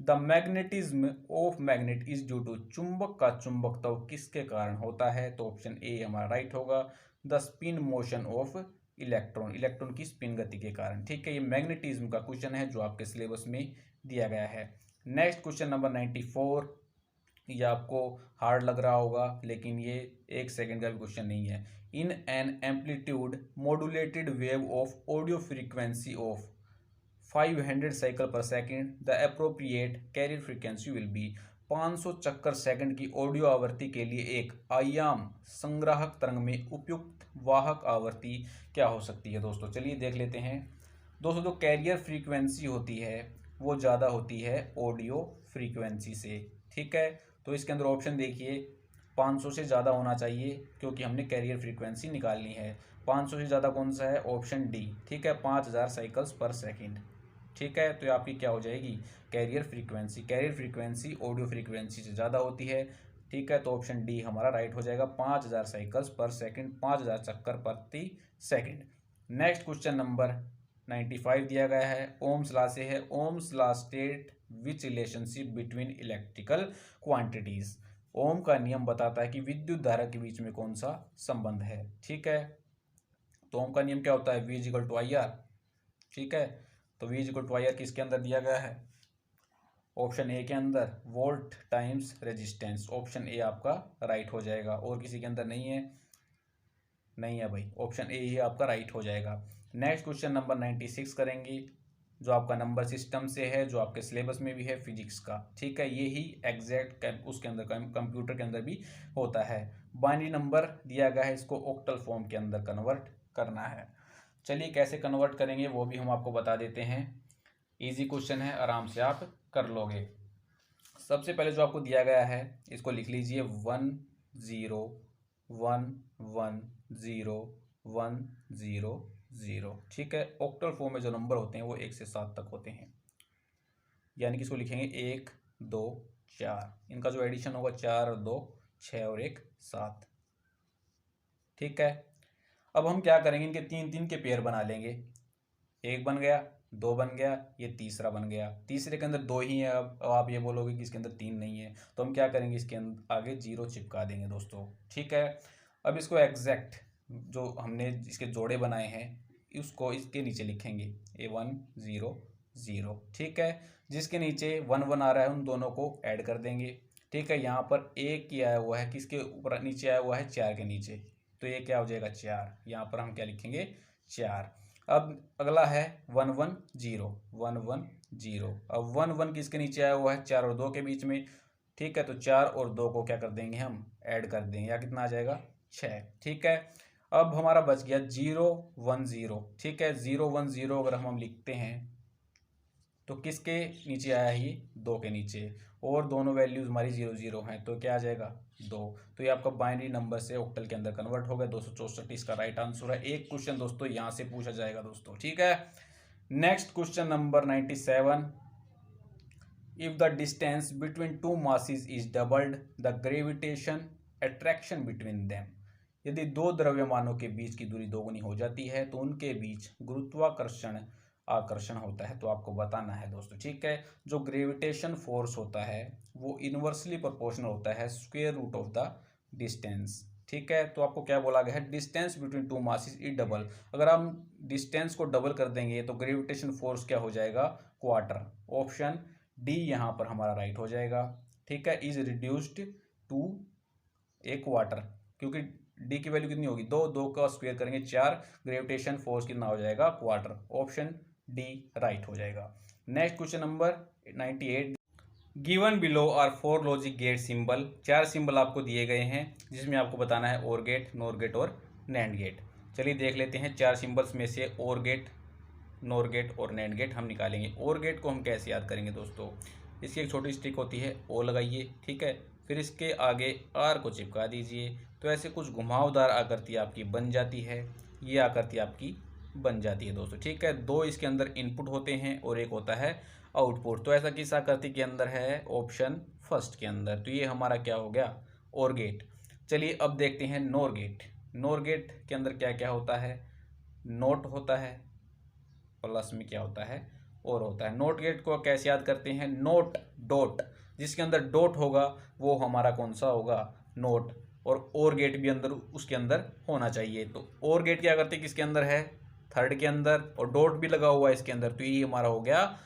[SPEAKER 2] the magnetism of magnet is due to, चुंबक का चुंबकत्व किसके कारण होता है? तो ऑप्शन ए हमारा राइट होगा, the spin motion of electron, electron की स्पिन गति के कारण। ठीक है, ये मैग्नेटिज्म का क्वेश्चन है जो आपके सिलेबस में दिया गया है। नेक्स्ट क्वेश्चन नंबर 94, ये आपको हार्ड लग रहा होगा लेकिन ये 1 सेकंड का भी क्वेश्चन नहीं है। In an amplitude modulated wave of audio frequency of 500 cycle per second the appropriate carrier frequency will be, 500 चक्कर सेकंड की ऑडियो आवृत्ति के लिए एक आयाम संग्राहक तरंग में उपयुक्त वाहक आवृत्ति क्या हो सकती है? दोस्तों चलिए देख लेते हैं। दोस्तों जो कैरियर फ्रीक्वेंसी होती है वो ज़्यादा होती है ऑडियो फ्रीक्वेंसी से, ठीक है। तो इसके अंदर ऑप्शन देखिए, 500 से ज़्यादा होना चाहिए क्योंकि हमने कैरियर फ्रीक्वेंसी निकालनी है। 500 से ज़्यादा कौन सा है? ऑप्शन डी, ठीक है, 5000 साइकिल्स पर सेकंड। ठीक है, तो ये आपकी क्या हो जाएगी? Carrier frequency. Carrier frequency audio frequency से ज़्यादा होती है, ठीक है, तो ऑप्शन डी हमारा राइट हो जाएगा। 5000 साइकिल्स पर सेकंड, 5000 चक्कर प्रति सेकंड। नेक्स्ट क्वेश्चन नंबर 95 दिया गया है, ओम्स लॉ से है। Ohm's law state which relationship between electrical quantities, Ohm का नियम बताता है कि विद्युत धारा के बीच में कौन सा संबंध है, ठीक है। तो ओम का नियम क्या होता है? V = IR, ठीक है। तो V = IR किसके अंदर दिया गया है? ऑप्शन ए के अंदर, volt times resistance. Option A आपका राइट हो जाएगा, और किसी के अंदर नहीं है, नहीं है भाई, ऑप्शन ए ही आपका राइट हो जाएगा। नेक्स्ट क्वेश्चन नंबर 96 करेंगे, जो आपका नंबर सिस्टम से है, जो आपके सिलेबस में भी है फिजिक्स का, ठीक है। ये ही एग्जैक्ट उसके अंदर कंप्यूटर के अंदर भी होता है। बाइनरी नंबर दिया गया है, इसको ऑक्टल फॉर्म के अंदर कन्वर्ट करना है। चलिए कैसे कन्वर्ट करेंगे वो भी हम आपको बता देते हैं। इजी क्वेश्चन है, आराम से आप कर लोगे। सबसे पहले जो आपको दिया गया है इसको लिख लीजिए 1 0 1 1 0 1 0 0, ठीक है। ऑक्टल फॉर्म में जो नंबर होते हैं वो 1 से 7 तक होते हैं, यानी कि इसको लिखेंगे 1 2 4, इनका जो एडिशन होगा 4 और 2 6 और 1 7, ठीक है। अब हम क्या करेंगे, इनके 3 के पेयर बना लेंगे। 1 बन गया, 2 बन गया, ये तीसरा बन गया। तीसरे के अंदर 2 ही है, अब आप ये बोलोगे कि इसके अंदर 3 नहीं है, तो हम क्या करेंगे, इसके अंदर आगे 0 चिपका देंगे दोस्तों, ठीक है। अब इसको एग्जैक्ट जो हमने इसके जोड़े बनाए हैं उसको इसके नीचे लिखेंगे, A1 0 0, ठीक है। जिसके नीचे 1 1 आ रहा है उन दोनों को ऐड कर देंगे, ठीक है। यहाँ पर 1 ही आया हुआ है, किसके ऊपर नीचे आया हुआ है? 4 के नीचे, तो ये क्या हो जाएगा 4, यहाँ पर हम क्या लिखेंगे 4। अब अगला है 1 1 0 1 1 0, अब 1 1 किसके नीचे आया हुआ है? 4 और 2 के बीच में, ठीक है। तो 4 और 2 को क्या कर देंगे हम? ऐड कर देंगे, या कितना आ जाएगा 6, ठीक है। अब हमारा बच गया 0 1 0, ठीक है। 0 1 0 अगर हम लिखते हैं तो किसके नीचे आया है? ये 2 के नीचे, और दोनों वैल्यूज हमारी 0 0 हैं, तो क्या आ जाएगा 2। तो ये आपका बाइनरी नंबर से ऑक्टल के अंदर कन्वर्ट हो गया। 264 इसका राइट आंसर है। एक क्वेश्चन दोस्तों यहाँ से पूछा जाएगा दोस्तों, ठीक है। Next question number 97, if the distance between two masses is doubled the gravitation attraction between them, यदि दो द्रव्यमानों के बीच की दूरी दोगुनी हो जाती है तो उनके बीच गुरुत्वाकर्षण आकर्षण होता है। तो आपको बताना है दोस्तों, ठीक है। जो ग्रेविटेशन फोर्स होता है वो इनवर्सली प्रोपोर्शनल होता है square root of the distance, ठीक है। तो आपको क्या बोला गया है? Distance between two masses is double. अगर हम डिस्टेंस को डबल कर देंगे तो ग्रेविटेशन फोर्स क्या हो जाएगा? क्वार्टर। ऑप्शन डी यहाँ पर हमारा राइट हो जाएगा, ठीक है। Is reduced to a quarter, क्योंकि डी की वैल्यू कितनी होगी 2, 2 का स्क्वायर करेंगे 4, ग्रेविटेशन फोर्स कितना हो जाएगा क्वार्टर, ऑप्शन डी राइट हो जाएगा। Next question number 98, given below are 4 logic gate symbol, 4 symbol आपको दिए गए हैं जिसमें आपको बताना है और गेट, नॉर गेट और नैंड गेट। चलिए देख लेते हैं 4 सिंबल्स में से और गेट, नॉर गेट और नैंड गेट हम निकालेंगे। और गेट को हम कैसे याद करेंगे दोस्तों, इसकी एक छोटी स्टिक होती है, ओ लगाइए, ठीक है, फिर इसके आगे आर को चिपका दीजिए, तो ऐसे कुछ घुमावदार आकृति आपकी बन जाती है, ये आकृति आपकी बन जाती है दोस्तों, ठीक है। 2 इसके अंदर इनपुट होते हैं और एक होता है आउटपुट, तो ऐसा किस आकृति के अंदर है, ऑप्शन फर्स्ट के अंदर, तो ये हमारा क्या हो गया और गेट। चलिए अब देखते हैं नॉर गेट। नॉर गेट के अंदर क्या क्या होता है, नोट होता है, प्लस में क्या होता है और होता है। नोट गेट को कैसे याद करते हैं, नोट डॉट, जिसके अंदर डॉट होगा वो हमारा कौन सा होगा, नोट, और गेट भी अंदर उसके अंदर होना चाहिए। तो और गेट क्या करते हैं, किसके अंदर है, थर्ड के अंदर, और डॉट भी लगा हुआ है इसके अंदर, तो ये हमारा हो गया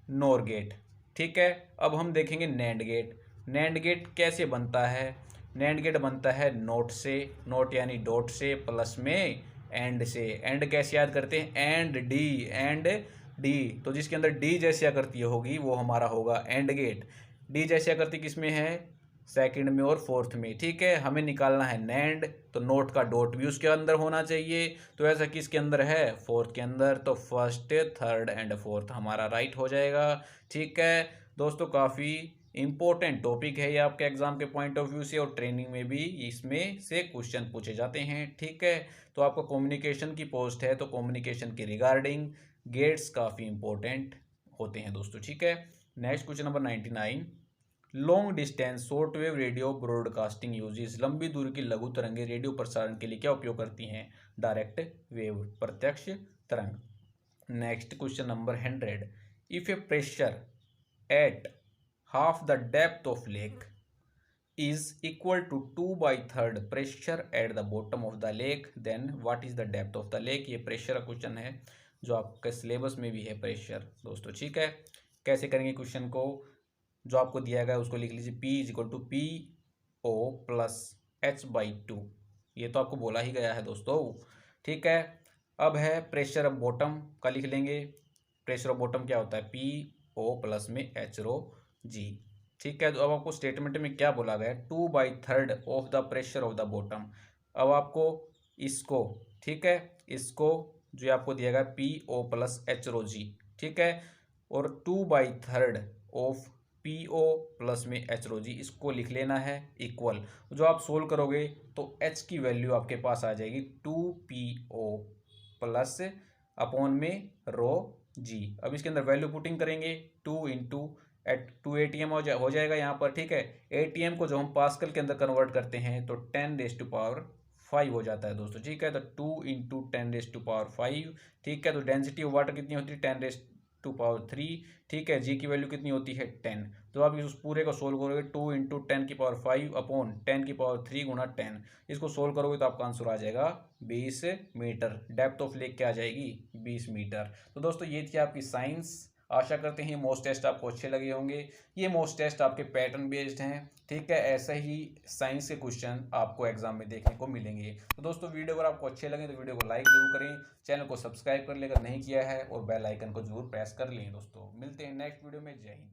[SPEAKER 2] नॉर गेट, ठीक है। अब हम देखेंगे नैंड गेट। नैंड गेट कैसे बनता है, नैंड गेट बनता है नोट से, नोट यानी डॉट से, प्लस में एंड से। एंड कैसे याद करते हैं, एंड डी, एंड डी, तो जिसके अंदर डी जैसी आकृति होगी वो हमारा होगा एंड गेट। डी जैसी आकृति किसमें है, सेकंड में और फोर्थ में, ठीक है। हमें निकालना है नैंड, तो नोट का डॉट भी उसके अंदर होना चाहिए, तो ऐसा किसके अंदर है, फोर्थ के अंदर, तो फर्स्ट, थर्ड एंड फोर्थ हमारा राइट हो जाएगा, ठीक है दोस्तों। काफ़ी इम्पोर्टेंट टॉपिक है ये आपके एग्जाम के पॉइंट ऑफ व्यू से, और ट्रेनिंग में भी इसमें से क्वेश्चन पूछे जाते हैं, ठीक है। तो आपको कम्युनिकेशन की पोस्ट है, तो कम्युनिकेशन के रिगार्डिंग गेट्स काफ़ी इंपॉर्टेंट होते हैं दोस्तों, ठीक है। Next question number 99, long distance short wave radio broadcasting uses, लंबी दूरी की लघु तरंगें रेडियो प्रसारण के लिए क्या उपयोग करती हैं, डायरेक्ट वेव, प्रत्यक्ष तरंग। Next question number 100, if A pressure at half the depth of lake is equal to 2/3 pressure at the bottom of the lake, then what is the depth of the lake। ये pressure का question है जो आपके syllabus में भी है pressure दोस्तों, ठीक है। कैसे करेंगे क्वेश्चन को, जो आपको दिया गया है उसको लिख लीजिए, P is equal to PO plus H/2, ये तो आपको बोला ही गया है दोस्तों, ठीक है। अब है प्रेशर ऑफ बॉटम का लिख लेंगे, प्रेशर ऑफ बॉटम क्या होता है, PO प्लस में H/ρg, ठीक है। तो अब आपको स्टेटमेंट में क्या बोला गया है, 2/3 of the pressure of the bottom. अब आपको इसको, ठीक है, इसको जो आपको दिया गया PO प्लस H/ρg, ठीक है, और 2/3 ऑफ PO प्लस में H/ρg, इसको लिख लेना है इक्वल। जो आप सोल्व करोगे तो H की वैल्यू आपके पास आ जाएगी 2PO प्लस अपॉन में ρg। अब इसके अंदर वैल्यू पुटिंग करेंगे, 2 इंटू 2 ATM हो जाएगा यहाँ पर, ठीक है। ATM को जो हम पास्कल के अंदर कन्वर्ट करते हैं तो 10⁵ हो जाता है दोस्तों, ठीक है। तो 2 इंटू 10⁵, ठीक है। तो डेंसिटी ऑफ वाटर कितनी होती है, 10⁵, ठीक है। जी की वैल्यू कितनी होती है 10। तो आप इस पूरे को सोल्व करोगे, 2 इंटू 10⁵ अपॉन 10⁵ गुना 10, इसको सोल्व करोगे तो आपका आंसर आ जाएगा 20 मीटर। डेप्थ ऑफ लेक क्या आ जाएगी, 20 मीटर। तो दोस्तों ये थी आपकी साइंस। आशा करते हैं मोस्ट टेस्ट आपको अच्छे लगे होंगे। ये मोस्ट टेस्ट आपके पैटर्न बेस्ड हैं, ठीक है। ऐसा ही साइंस के क्वेश्चन आपको एग्जाम में देखने को मिलेंगे। तो दोस्तों वीडियो अगर आपको अच्छे लगे तो वीडियो को लाइक जरूर करें, चैनल को सब्सक्राइब कर लें अगर नहीं किया है, और बेल आइकन को जरूर प्रेस कर लें। दोस्तों मिलते हैं नेक्स्ट वीडियो में, जय हिंद।